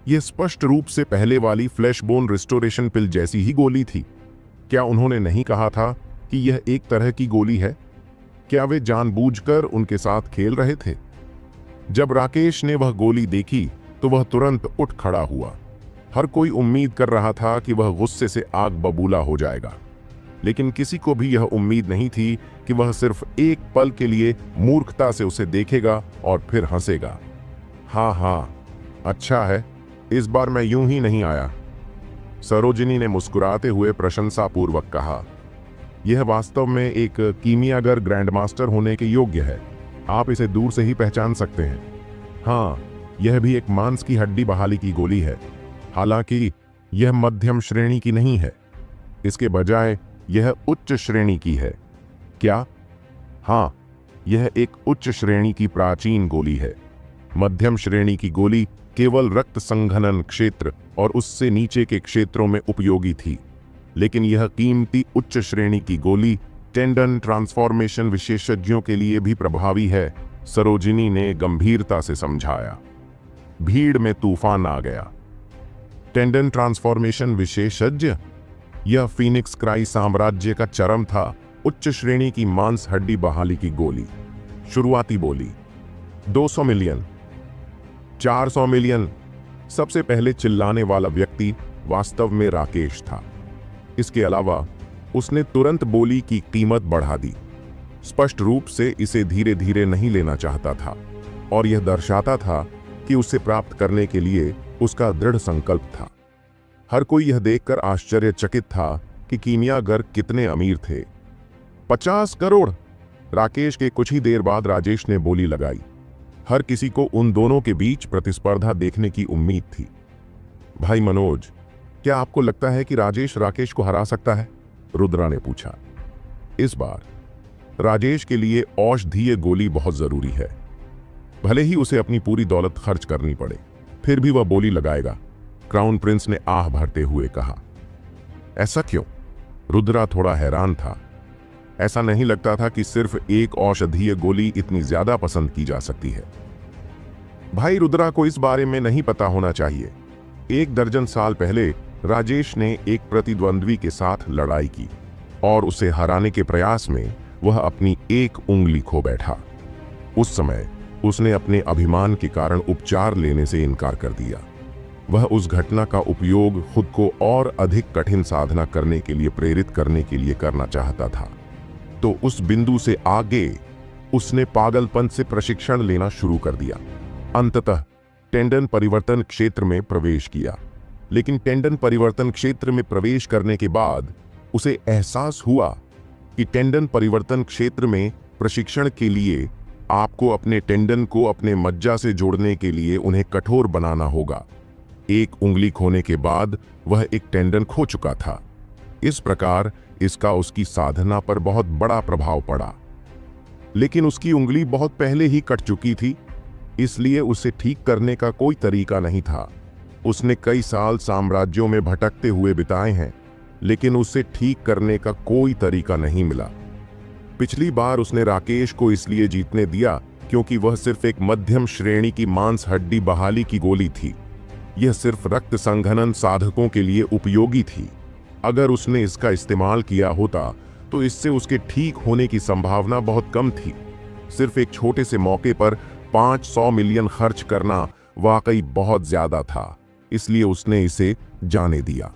S1: यह स्पष्ट रूप से पहले वाली फ्लैशबोन रिस्टोरेशन पिल जैसी ही गोली थी। क्या उन्होंने नहीं कहा था कि यह एक तरह की गोली है? क्या वे जानबूझकर उनके साथ खेल रहे थे? जब राकेश ने वह गोली देखी तो वह तुरंत उठ खड़ा हुआ। हर कोई उम्मीद कर रहा था कि वह गुस्से से आग बबूला हो जाएगा, लेकिन किसी को भी यह उम्मीद नहीं थी कि वह सिर्फ एक पल के लिए मूर्खता से उसे देखेगा और फिर हंसेगा। हाँ, अच्छा है, इस बार मैं यूं ही नहीं आया, सरोजिनी ने मुस्कुराते हुए प्रशंसापूर्वक कहा। यह वास्तव में एक कीमियागर ग्रैंडमास्टर होने के योग्य है। आप इसे दूर से ही पहचान सकते हैं। हाँ, यह भी एक मांस की हड्डी बहाली की गोली है, हालांकि यह मध्यम श्रेणी की नहीं है, इसके बजाय यह उच्च श्रेणी की है। क्या? हाँ, यह एक उच्च श्रेणी की प्राचीन गोली है। मध्यम श्रेणी की गोली केवल रक्त संघनन क्षेत्र और उससे नीचे के क्षेत्रों में उपयोगी थी, लेकिन यह कीमती उच्च श्रेणी की गोली टेंडन ट्रांसफॉर्मेशन विशेषज्ञों के लिए भी प्रभावी है, सरोजिनी ने गंभीरता से समझाया। भीड़ में तूफान आ गया। टेंडन ट्रांसफॉर्मेशन विशेषज्ञ? यह फीनिक्स क्राई साम्राज्य का चरम था। उच्च श्रेणी की मांस हड्डी बहाली की गोली। शुरुआती बोली 200 मिलियन, 400 मिलियन। सबसे पहले चिल्लाने वाला व्यक्ति वास्तव में राकेश था। इसके अलावा उसने तुरंत बोली की कीमत बढ़ा दी। स्पष्ट रूप से इसे धीरे धीरे नहीं लेना चाहता था, और यह दर्शाता था कि उसे प्राप्त करने के लिए उसका दृढ़ संकल्प था। हर कोई यह देखकर आश्चर्यचकित था कि कीमियागर कितने अमीर थे। 50 करोड़। राकेश के कुछ ही देर बाद राजेश ने बोली लगाई। हर किसी को उन दोनों के बीच प्रतिस्पर्धा देखने की उम्मीद थी। भाई मनोज, क्या आपको लगता है कि राजेश राकेश को हरा सकता है? रुद्रा ने पूछा। इस बार राजेश के लिए औषधीय गोली बहुत जरूरी है। भले ही उसे अपनी पूरी दौलत खर्च करनी पड़े, फिर भी वह बोली लगाएगा, क्राउन प्रिंस ने आह भरते हुए कहा। ऐसा क्यों? रुद्रा थोड़ा हैरान था। ऐसा नहीं लगता था कि सिर्फ एक औषधीय गोली इतनी ज्यादा पसंद की जा सकती है। भाई, रुद्रा को इस बारे में नहीं पता होना चाहिए। 1 दर्जन साल पहले राजेश ने एक प्रतिद्वंद्वी के साथ लड़ाई की और उसे हराने के प्रयास में वह अपनी एक उंगली खो बैठा। उस समय उसने अपने अभिमान के कारण उपचार लेने से इनकार कर दिया। वह उस घटना का उपयोग खुद को और अधिक कठिन साधना करने के लिए प्रेरित करने के लिए करना चाहता था। तो उस बिंदु से आगे उसने पागलपन से प्रशिक्षण लेना शुरू कर दिया। अंततः टेंडन परिवर्तन क्षेत्र में प्रवेश किया। लेकिन टेंडन परिवर्तन क्षेत्र में प्रवेश करने के बाद उसे एहसास हुआ कि टेंडन परिवर्तन क्षेत्र में प्रशिक्षण के लिए आपको अपने टेंडन को अपने मज्जा से जोड़ने के लिए उन्हें कठोर बनाना होगा। एक उंगली खोने के बाद वह एक टेंडन खो चुका था। इस प्रकार इसका उसकी साधना पर बहुत बड़ा प्रभाव पड़ा। लेकिन उसकी उंगली बहुत पहले ही कट चुकी थी, इसलिए उसे ठीक करने का कोई तरीका नहीं था। उसने कई साल साम्राज्यों में भटकते हुए बिताए हैं, लेकिन उसे ठीक करने का कोई तरीका नहीं मिला। पिछली बार उसने राकेश को इसलिए जीतने दिया क्योंकि वह सिर्फ एक मध्यम श्रेणी की मांस हड्डी बहाली की गोली थी। यह सिर्फ रक्त संघनन साधकों के लिए उपयोगी थी। अगर उसने इसका इस्तेमाल किया होता तो इससे उसके ठीक होने की संभावना बहुत कम थी। सिर्फ एक छोटे से मौके पर 500 मिलियन खर्च करना वाकई बहुत ज्यादा था, इसलिए उसने इसे जाने दिया।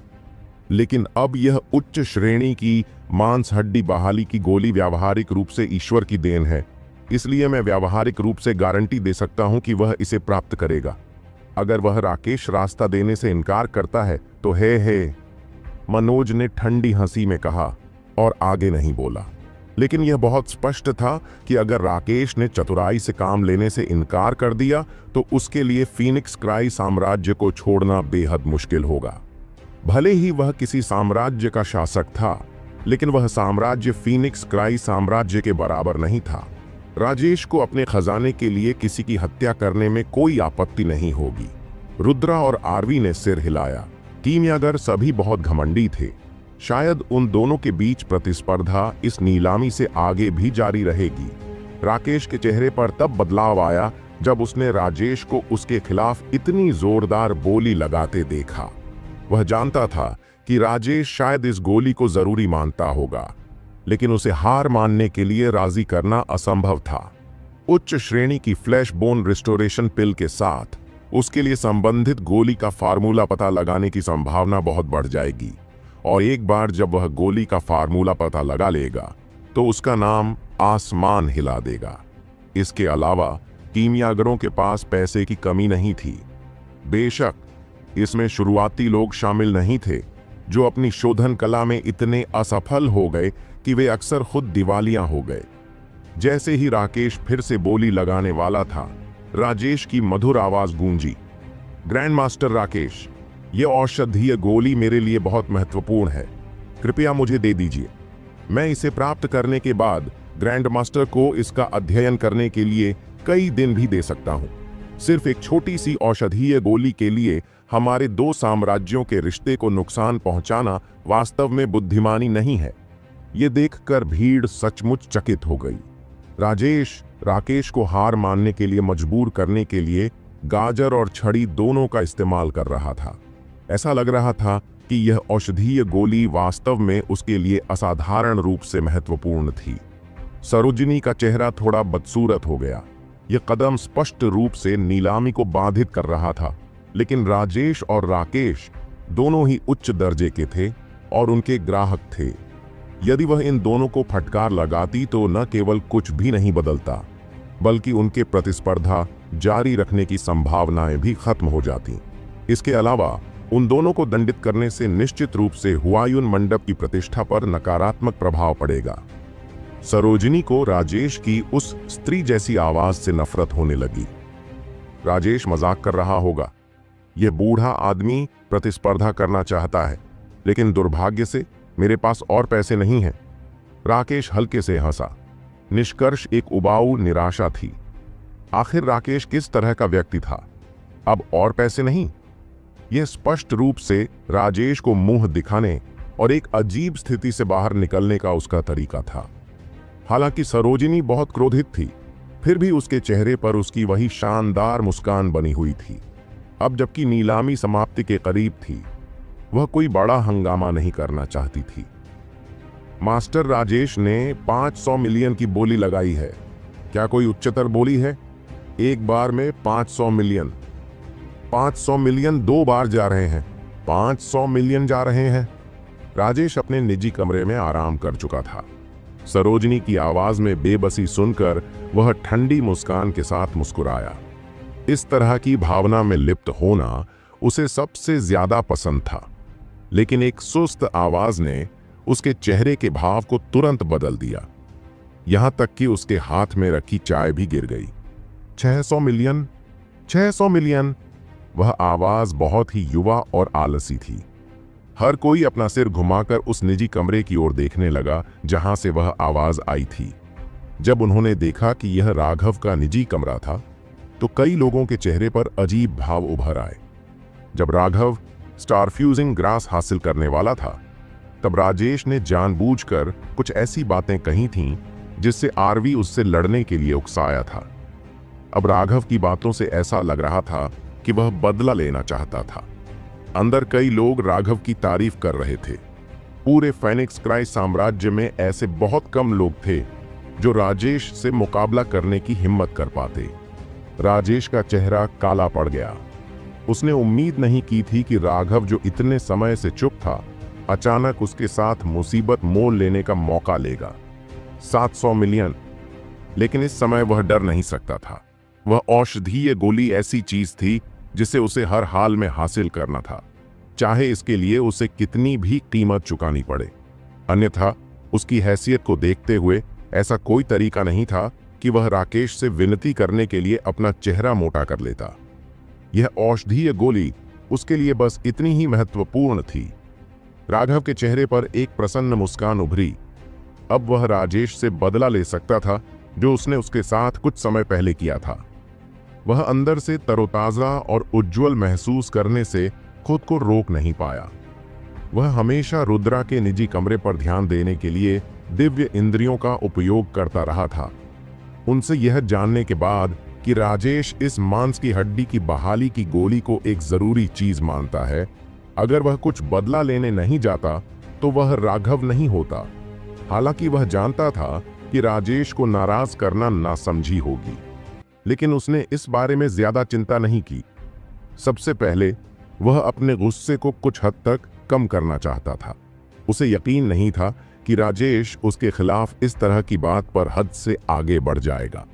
S1: लेकिन अब यह उच्च श्रेणी की मांस हड्डी बहाली की गोली व्यावहारिक रूप से ईश्वर की देन है, इसलिए मैं व्यावहारिक रूप से गारंटी दे सकता हूं कि वह इसे प्राप्त करेगा। अगर वह राकेश रास्ता देने से इनकार करता है तो हे मनोज ने ठंडी हंसी में कहा और आगे नहीं बोला। लेकिन यह बहुत स्पष्ट था कि अगर राकेश ने चतुराई से काम लेने से इनकार कर दिया तो उसके लिए फीनिक्स क्राई साम्राज्य को छोड़ना बेहद मुश्किल होगा। भले ही वह किसी साम्राज्य का शासक था, लेकिन वह साम्राज्य फीनिक्स क्राई साम्राज्य के बराबर नहीं था। राजेश को अपने खजाने के लिए किसी की हत्या करने में कोई आपत्ति नहीं होगी। रुद्रा और आरवी ने सिर हिलाया। कीमियागर सभी बहुत घमंडी थे। शायद उन दोनों के बीच प्रतिस्पर्धा इस नीलामी से आगे भी जारी रहेगी। राकेश के चेहरे पर तब बदलाव आया जब उसने राजेश को उसके खिलाफ इतनी जोरदार बोली लगाते देखा। वह जानता था कि राजेश शायद इस गोली को जरूरी मानता होगा, लेकिन उसे हार मानने के लिए राजी करना असंभव था। उच्च श्रेणी की फ्लैश बोन रिस्टोरेशन पिल के साथ उसके लिए संबंधित गोली का फार्मूला पता लगाने की संभावना बहुत बढ़ जाएगी। और एक बार जब वह गोली का फार्मूला पता लगा लेगा तो उसका नाम आसमान हिला देगा। इसके अलावा कीमियागरों के पास पैसे की कमी नहीं थी। बेशक इसमें शुरुआती लोग शामिल नहीं थे जो अपनी शोधन कला में इतने असफल हो गए कि वे अक्सर खुद दिवालिया हो गए। जैसे ही राकेश फिर से बोली लगाने वाला था, राजेश की मधुर आवाज गूंजी, ग्रैंड मास्टर राकेश, ये औषधीय गोली मेरे लिए बहुत महत्वपूर्ण है, कृपया मुझे दे दीजिए। मैं इसे प्राप्त करने के बाद ग्रैंड मास्टर को इसका अध्ययन करने के लिए कई दिन भी दे सकता हूँ। सिर्फ एक छोटी सी औषधीय गोली के लिए हमारे दो साम्राज्यों के रिश्ते को नुकसान पहुंचाना वास्तव में बुद्धिमानी नहीं है। ये देखकर भीड़ सचमुच चकित हो गई। राजेश राकेश को हार मानने के लिए मजबूर करने के लिए गाजर और छड़ी दोनों का इस्तेमाल कर रहा था। ऐसा लग रहा था कि यह औषधीय गोली वास्तव में उसके लिए असाधारण रूप से महत्वपूर्ण थी। सरोजिनी का चेहरा थोड़ा बदसूरत हो गया। यह कदम स्पष्ट रूप से नीलामी को बाधित कर रहा था, लेकिन राजेश और राकेश दोनों ही उच्च दर्जे के थे और उनके ग्राहक थे। यदि वह इन दोनों को फटकार लगाती तो न केवल कुछ भी नहीं बदलता, बल्कि उनके प्रतिस्पर्धा जारी रखने की संभावनाएं भी खत्म हो जाती। इसके अलावा उन दोनों को दंडित करने से निश्चित रूप से हुआयून मंडप की प्रतिष्ठा पर नकारात्मक प्रभाव पड़ेगा। सरोजिनी को राजेश की उस स्त्री जैसी आवाज से नफरत होने लगी। राजेश मजाक कर रहा होगा। यह बूढ़ा आदमी प्रतिस्पर्धा करना चाहता है, लेकिन दुर्भाग्य से मेरे पास और पैसे नहीं हैं। राकेश हल्के से हंसा। निष्कर्ष एक उबाऊ निराशा थी। आखिर राकेश किस तरह का व्यक्ति था? अब और पैसे नहीं। यह स्पष्ट रूप से राजेश को मुंह दिखाने और एक अजीब स्थिति से बाहर निकलने का उसका तरीका था। हालांकि सरोजिनी बहुत क्रोधित थी, फिर भी उसके चेहरे पर उसकी वही शानदार मुस्कान बनी हुई थी। अब जबकि नीलामी समाप्ति के करीब थी, वह कोई बड़ा हंगामा नहीं करना चाहती थी। मास्टर राजेश ने 500 मिलियन की बोली लगाई है। क्या कोई उच्चतर बोली है? एक बार में 500 मिलियन। 500 मिलियन 2 बार जा रहे हैं। 500 मिलियन जा रहे हैं। राजेश अपने निजी कमरे में आराम कर चुका था। सरोजिनी की आवाज में बेबसी सुनकर वह ठंडी मुस्कान के साथ मुस्कुराया। इस तरह की भावना में लिप्त होना उसे सबसे ज्यादा पसंद था, लेकिन एक सुस्त आवाज ने उसके चेहरे के भाव को तुरंत बदल दिया। यहां तक कि उसके हाथ में रखी चाय भी गिर गई। 600 मिलियन, 600 मिलियन। वह आवाज बहुत ही युवा और आलसी थी। हर कोई अपना सिर घुमाकर उस निजी कमरे की ओर देखने लगा जहां से वह आवाज आई थी। जब उन्होंने देखा कि यह राघव का निजी कमरा था, तो कई लोगों के चेहरे पर अजीब भाव उभर आए। जब राघव स्टारफ्यूजिंग ग्रास हासिल करने वाला था, तब राजेश ने जानबूझकर कुछ ऐसी बातें कही थीं जिससे आरवी उससे लड़ने के लिए उकसाया था। अब राघव की बातों से ऐसा लग रहा था कि वह बदला लेना चाहता था। अंदर कई लोग राघव की तारीफ कर रहे थे। पूरे फेनिक्स क्राई साम्राज्य में ऐसे बहुत कम लोग थे जो राजेश से मुकाबला करने की हिम्मत कर पाते। राजेश का चेहरा काला पड़ गया। उसने उम्मीद नहीं की थी कि राघव, जो इतने समय से चुप था, अचानक उसके साथ मुसीबत मोल लेने का मौका लेगा। 700 मिलियन। लेकिन इस समय वह डर नहीं सकता था। वह औषधीय गोली ऐसी चीज थी जिसे उसे हर हाल में हासिल करना था, चाहे इसके लिए उसे कितनी भी कीमत चुकानी पड़े। अन्यथा उसकी हैसियत को देखते हुए ऐसा कोई तरीका नहीं था कि वह राकेश से विनती करने के लिए अपना चेहरा मोटा कर लेता। यह औषधीय गोली उसके लिए बस इतनी ही महत्वपूर्ण थी। राघव के चेहरे पर एक प्रसन्न मुस्कान उभरी। अब वह राजेश से बदला ले सकता था जो उसने उसके साथ कुछ समय पहले किया था। वह अंदर से तरोताजा और उज्जवल महसूस करने से खुद को रोक नहीं पाया। वह हमेशा रुद्रा के निजी कमरे पर ध्यान देने के लिए दिव्य इंद्रियों का उपयोग करता रहा था। उनसे यह जानने के बाद कि राजेश इस मांस की हड्डी की बहाली की गोली को एक जरूरी चीज मानता है, अगर वह कुछ बदला लेने नहीं जाता तो वह राघव नहीं होता। हालांकि वह जानता था कि राजेश को नाराज करना नासमझी होगी, लेकिन उसने इस बारे में ज्यादा चिंता नहीं की। सबसे पहले वह अपने गुस्से को कुछ हद तक कम करना चाहता था। उसे यकीन नहीं था कि राजेश उसके खिलाफ इस तरह की बात पर हद से आगे बढ़ जाएगा।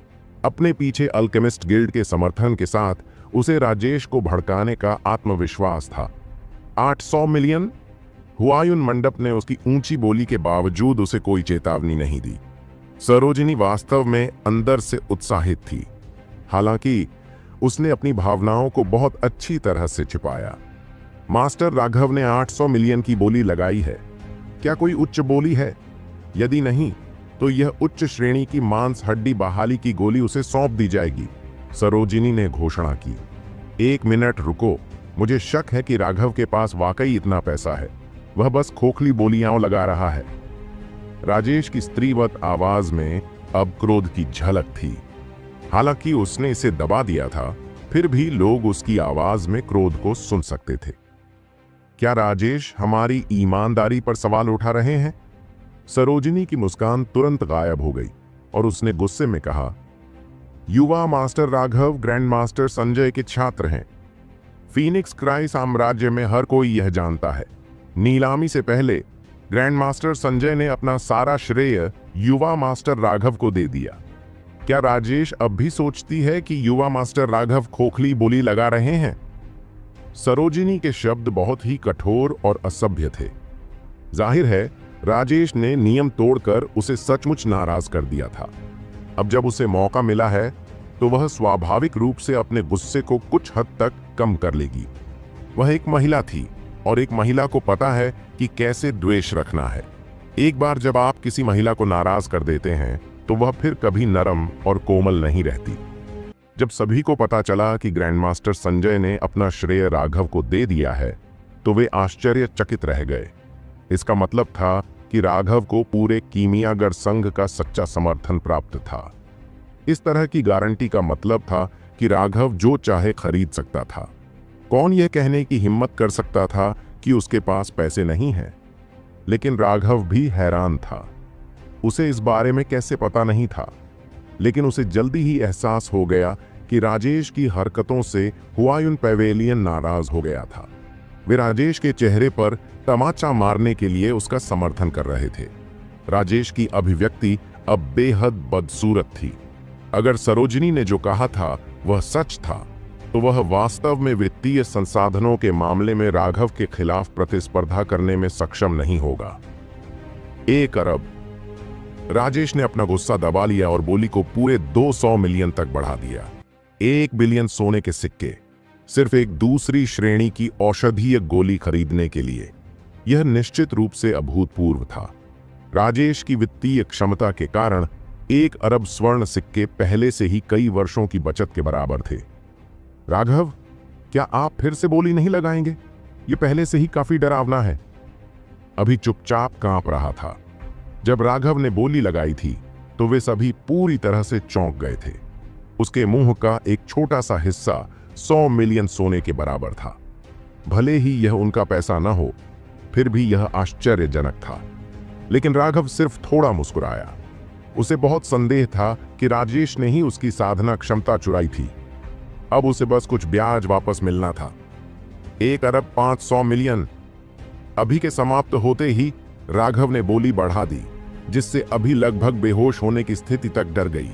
S1: अपने पीछे अल्केमिस्ट गिल्ड के समर्थन के साथ उसे राजेश को भड़काने का आत्मविश्वास था। 800 मिलियन? हुआयुन मंडप ने उसकी ऊंची बोली के बावजूद उसे कोई चेतावनी नहीं दी। सरोजिनी वास्तव में अंदर से उत्साहित थी, हालांकि उसने अपनी भावनाओं को बहुत अच्छी तरह से छिपाया। मास्टर राघव ने 800 मिलियन की बोली लगाई है। क्या कोई उच्च बोली है? यदि नहीं, तो यह उच्च श्रेणी की मांस हड्डी बहाली की गोली उसे सौंप दी जाएगी, सरोजिनी ने घोषणा की। 1 मिनट रुको, मुझे शक है कि राघव के पास वाकई इतना पैसा है। वह बस खोखली बोलियां लगा रहा है। राजेश की स्त्रीवत आवाज में अब क्रोध की झलक थी। हालांकि उसने इसे दबा दिया था, फिर भी लोग उसकी आवाज में क्रोध को सुन सकते थे। क्या राजेश हमारी ईमानदारी पर सवाल उठा रहे हैं? सरोजिनी की मुस्कान तुरंत गायब हो गई और उसने गुस्से में कहा, युवा master Raghav grand master Sanjay के छात्र हैं। फीनिक्स क्राई साम्राज्य में हर कोई यह जानता है। नीलामी से पहले ग्रैंड मास्टर संजय ने अपना सारा श्रेय युवा मास्टर राघव को दे दिया। क्या राजेश अब भी सोचती है कि युवा मास्टर राघव खोखली बोली लगा रहे हैं? सरोजिनी के शब्द बहुत ही कठोर और असभ्य थे। जाहिर है राजेश ने नियम तोड़कर उसे सचमुच नाराज कर दिया था। अब जब उसे मौका मिला है तो वह स्वाभाविक रूप से अपने गुस्से को कुछ हद तक कम कर लेगी। वह एक महिला थी और एक महिला को पता है कि कैसे द्वेष रखना है। एक बार जब आप किसी महिला को नाराज कर देते हैं तो वह फिर कभी नरम और कोमल नहीं रहती। जब सभी को पता चला कि ग्रैंडमास्टर संजय ने अपना श्रेय राघव को दे दिया है तो वे आश्चर्यचकित रह गए। इसका मतलब था कि राघव को पूरे कीमियागर संघ का सच्चा समर्थन प्राप्त था। इस तरह की गारंटी का मतलब था कि राघव जो चाहे खरीद सकता था। कौन यह कहने की हिम्मत कर सकता था कि उसके पास पैसे नहीं हैं? लेकिन राघव भी हैरान था। उसे इस बारे में कैसे पता नहीं था, लेकिन उसे जल्दी ही एहसास हो गया कि राजेश की हरकतों से हुआयुन पेवेलियन नाराज हो गया था। वे राजेश के चेहरे पर तमाचा मारने के लिए उसका समर्थन कर रहे थे। राजेश की अभिव्यक्ति अब बेहद बदसूरत थी। अगर सरोजिनी ने जो कहा था वह सच था, तो वह वास्तव में वित्तीय संसाधनों के मामले में राघव के खिलाफ प्रतिस्पर्धा करने में सक्षम नहीं होगा। 1 अरब। राजेश ने अपना गुस्सा दबा लिया और बोली को पूरे 200 मिलियन तक बढ़ा दिया। 1 बिलियन सोने के सिक्के सिर्फ एक दूसरी श्रेणी की औषधीय गोली खरीदने के लिए। यह निश्चित रूप से अभूतपूर्व था। राजेश की वित्तीय क्षमता के कारण 1 अरब स्वर्ण सिक्के पहले से ही कई वर्षों की बचत के बराबर थे। राघव, क्या आप फिर से बोली नहीं लगाएंगे? यह पहले से ही काफी डरावना है। अभी चुपचाप कांप रहा था। जब राघव ने बोली लगाई थी तो वे सभी पूरी तरह से चौंक गए थे। उसके मुंह का एक छोटा सा हिस्सा 100 मिलियन सोने के बराबर था। भले ही यह उनका पैसा न हो, फिर भी यह आश्चर्यजनक था। लेकिन राघव सिर्फ थोड़ा मुस्कुराया। उसे बहुत संदेह था कि राजेश ने ही उसकी साधना क्षमता चुराई थी। अब उसे बस कुछ ब्याज वापस मिलना था। 1 अरब 500 मिलियन। अभी के समाप्त होते ही राघव ने बोली बढ़ा दी, जिससे अभी लगभग बेहोश होने की स्थिति तक डर गई।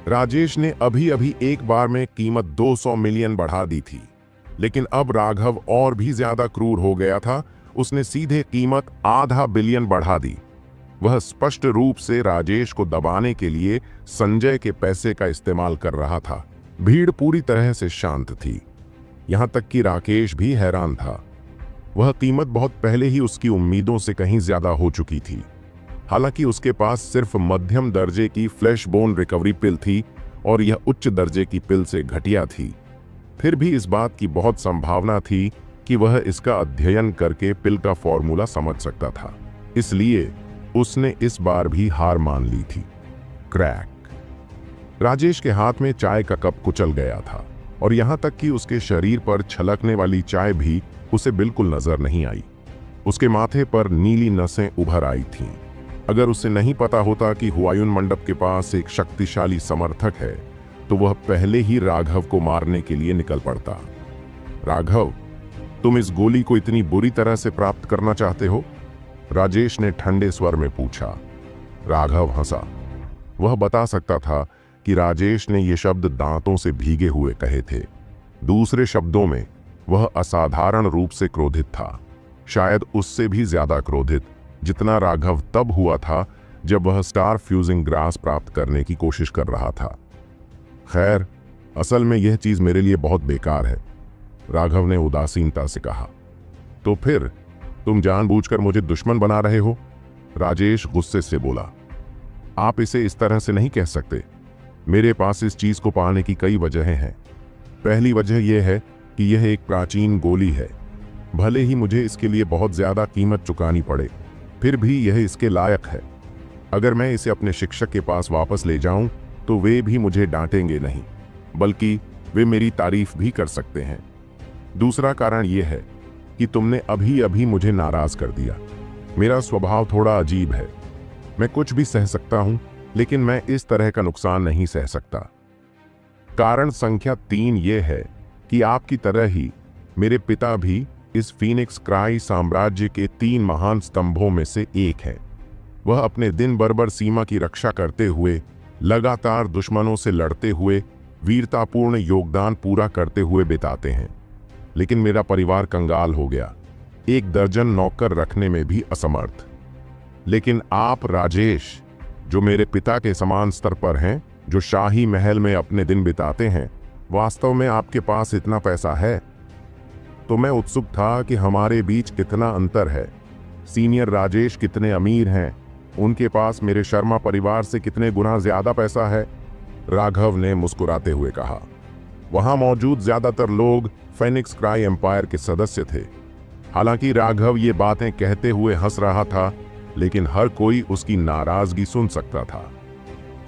S1: राजेश ने अभी अभी एक बार में कीमत 200 मिलियन बढ़ा दी थी, लेकिन अब राघव और भी ज्यादा क्रूर हो गया था। उसने सीधे कीमत ½ बिलियन बढ़ा दी। वह स्पष्ट रूप से राजेश को दबाने के लिए संजय के पैसे का इस्तेमाल कर रहा था। भीड़ पूरी तरह से शांत थी, यहां तक कि राकेश भी हैरान था। वह कीमत बहुत पहले ही उसकी उम्मीदों से कहीं ज्यादा हो चुकी थी। हालांकि उसके पास सिर्फ मध्यम दर्जे की फ्लैश बोन रिकवरी पिल थी और यह उच्च दर्जे की पिल से घटिया थी। फिर भी इस बात की बहुत संभावना थी कि वह इसका अध्ययन करके पिल का फॉर्मूला समझ सकता था। इसलिए उसने इस बार भी हार मान ली थी। क्रैक। राजेश के हाथ में चाय का कप कुचल गया था और यहां तक कि उसके शरीर पर छलकने वाली चाय भी उसे बिल्कुल नजर नहीं आई। उसके माथे पर नीली नसें उभर आई थीं। अगर उसे नहीं पता होता कि हुआयून मंडप के पास एक शक्तिशाली समर्थक है तो वह पहले ही राघव को मारने के लिए निकल पड़ता। राघव, तुम इस गोली को इतनी बुरी तरह से प्राप्त करना चाहते हो? राजेश ने ठंडे स्वर में पूछा। राघव हंसा। वह बता सकता था कि राजेश ने ये शब्द दांतों से भीगे हुए कहे थे। दूसरे शब्दों में वह असाधारण रूप से क्रोधित था, शायद उससे भी ज्यादा क्रोधित जितना राघव तब हुआ था जब वह स्टार फ्यूजिंग ग्रास प्राप्त करने की कोशिश कर रहा था। खैर, असल में यह चीज मेरे लिए बहुत बेकार है, राघव ने उदासीनता से कहा। तो फिर तुम जानबूझकर मुझे दुश्मन बना रहे हो? राजेश गुस्से से बोला। आप इसे इस तरह से नहीं कह सकते। मेरे पास इस चीज को पाने की कई वजहें हैं। पहली वजह यह है कि यह एक प्राचीन गोली है। भले ही मुझे इसके लिए बहुत ज्यादा कीमत चुकानी पड़े, फिर भी यह इसके लायक है। अगर मैं इसे अपने शिक्षक के पास वापस ले जाऊं तो वे भी मुझे डांटेंगे नहीं, बल्कि वे मेरी तारीफ भी कर सकते हैं। दूसरा कारण यह है कि तुमने अभी अभी मुझे नाराज कर दिया। मेरा स्वभाव थोड़ा अजीब है। मैं कुछ भी सह सकता हूं, लेकिन मैं इस तरह का नुकसान नहीं सह सकता। कारण संख्या 3 यह है कि आपकी तरह ही मेरे पिता भी इस फीनिक्स क्राई साम्राज्य के 3 महान स्तंभों में से एक है। वह अपने दिन भर सीमा की रक्षा करते हुए, लगातार दुश्मनों से लड़ते हुए, वीरतापूर्ण योगदान पूरा करते हुए बिताते हैं। लेकिन मेरा परिवार कंगाल हो गया, 1 दर्जन नौकर रखने में भी असमर्थ। लेकिन आप राजेश, जो मेरे पिता के समान स्तर पर हैं, जो शाही महल में अपने दिन बिताते हैं, वास्तव में आपके पास इतना पैसा है? तो मैं उत्सुक था कि हमारे बीच कितना अंतर है। सीनियर राजेश कितने अमीर हैं, उनके पास मेरे शर्मा परिवार से कितने गुना ज्यादा पैसा है। राघव ने मुस्कुराते हुए कहा। वहां मौजूद ज्यादातर लोग फेनिक्स क्राई एम्पायर के सदस्य थे। हालांकि राघव ये बातें कहते हुए हंस रहा था, लेकिन हर कोई उसकी नाराजगी सुन सकता था।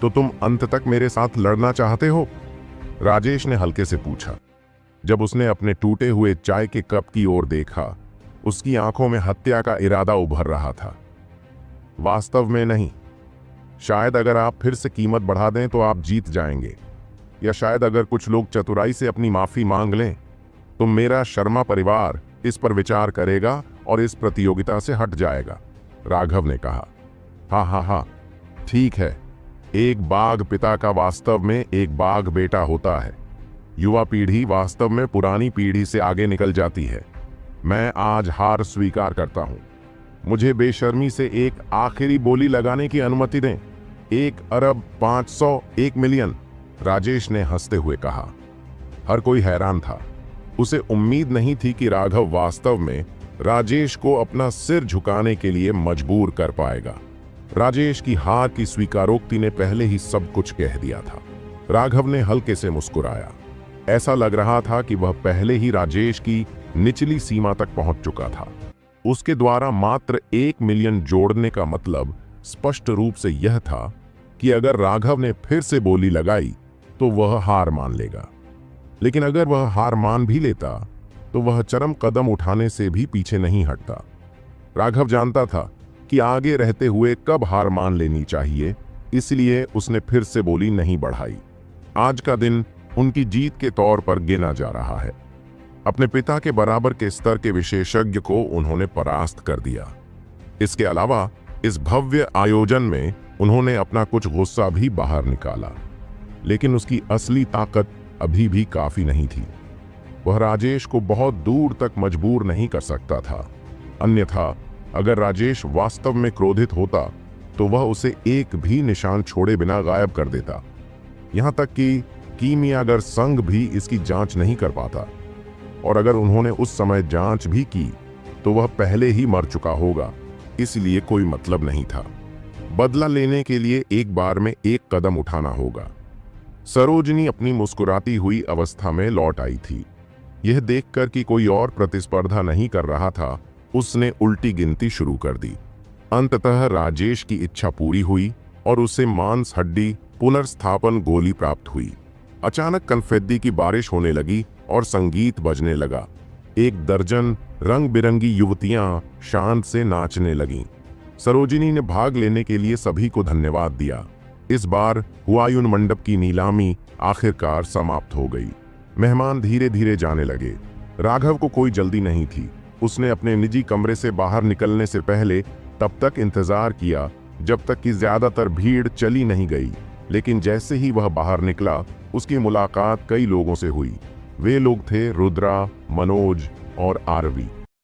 S1: तो तुम अंत तक मेरे साथ लड़ना चाहते हो? राजेश ने हल्के से पूछा। जब उसने अपने टूटे हुए चाय के कप की ओर देखा, उसकी आंखों में हत्या का इरादा उभर रहा था। वास्तव में नहीं। शायद अगर आप फिर से कीमत बढ़ा दें तो आप जीत जाएंगे, या शायद अगर कुछ लोग चतुराई से अपनी माफी मांग लें तो मेरा शर्मा परिवार इस पर विचार करेगा और इस प्रतियोगिता से हट जाएगा, राघव ने कहा। हाँ, ठीक है। एक बाघ पिता का वास्तव में एक बाघ बेटा होता है। युवा पीढ़ी वास्तव में पुरानी पीढ़ी से आगे निकल जाती है। मैं आज हार स्वीकार करता हूं। मुझे बेशर्मी से एक आखिरी बोली लगाने की अनुमति दें। 1 अरब 500 1 मिलियन, राजेश ने हंसते हुए कहा। हर कोई हैरान था। उसे उम्मीद नहीं थी कि राघव वास्तव में राजेश को अपना सिर झुकाने के लिए मजबूर कर पाएगा। राजेश की हार की स्वीकारोक्ति ने पहले ही सब कुछ कह दिया था। राघव ने हल्के से मुस्कुराया। ऐसा लग रहा था कि वह पहले ही राजेश की निचली सीमा तक पहुंच चुका था। उसके द्वारा मात्र 1 मिलियन जोड़ने का मतलब स्पष्ट रूप से यह था कि अगर राघव ने फिर से बोली लगाई तो वह हार मान लेगा। लेकिन अगर वह हार मान भी लेता तो वह चरम कदम उठाने से भी पीछे नहीं हटता। राघव जानता था कि आगे रहते हुए कब हार मान लेनी चाहिए, इसलिए उसने फिर से बोली नहीं बढ़ाई। आज का दिन उनकी जीत के तौर पर गिना जा रहा है। अपने पिता के बराबर के स्तर के विशेषज्ञ को उन्होंने परास्त कर दिया। इसके अलावा इस भव्य आयोजन में उन्होंने अपना कुछ गुस्सा भी बाहर निकाला, लेकिन उसकी असली ताकत अभी भी काफी नहीं थी। वह राजेश को बहुत दूर तक मजबूर नहीं कर सकता था। अन्यथा अगर राजेश वास्तव में क्रोधित होता तो वह उसे एक भी निशान छोड़े बिना गायब कर देता। यहां तक कि कीमियागर संघ भी इसकी जांच नहीं कर पाता, और अगर उन्होंने उस समय जांच भी की तो वह पहले ही मर चुका होगा, इसलिए कोई मतलब नहीं था। बदला लेने के लिए एक बार में एक कदम उठाना होगा। सरोजनी अपनी मुस्कुराती हुई अवस्था में लौट आई थी। यह देखकर कि कोई और प्रतिस्पर्धा नहीं कर रहा था, उसने उल्टी गिनती शुरू कर दी। अंततः राजेश की इच्छा पूरी हुई और उसे मांस हड्डी पुनर्स्थापन गोली प्राप्त हुई। अचानक कन्फेद्दी की बारिश होने लगी और संगीत बजने लगा। 1 दर्जन रंग बिरंगी युवतियां शांत से नाचने लगीं। सरोजिनी ने भाग लेने के लिए सभी को धन्यवाद दिया। इस बार हुआयून मंडप की नीलामी आखिरकार समाप्त हो गई। मेहमान धीरे धीरे जाने लगे। राघव को कोई जल्दी नहीं थी। उसने अपने निजी कमरे से बाहर निकलने से पहले तब तक इंतजार किया जब तक कि ज्यादातर भीड़ चली नहीं गई। लेकिन जैसे ही वह बाहर निकला, उसकी मुलाकात कई लोगों से हुई। वे लोग थे रुद्रा, मनोज और आरवी।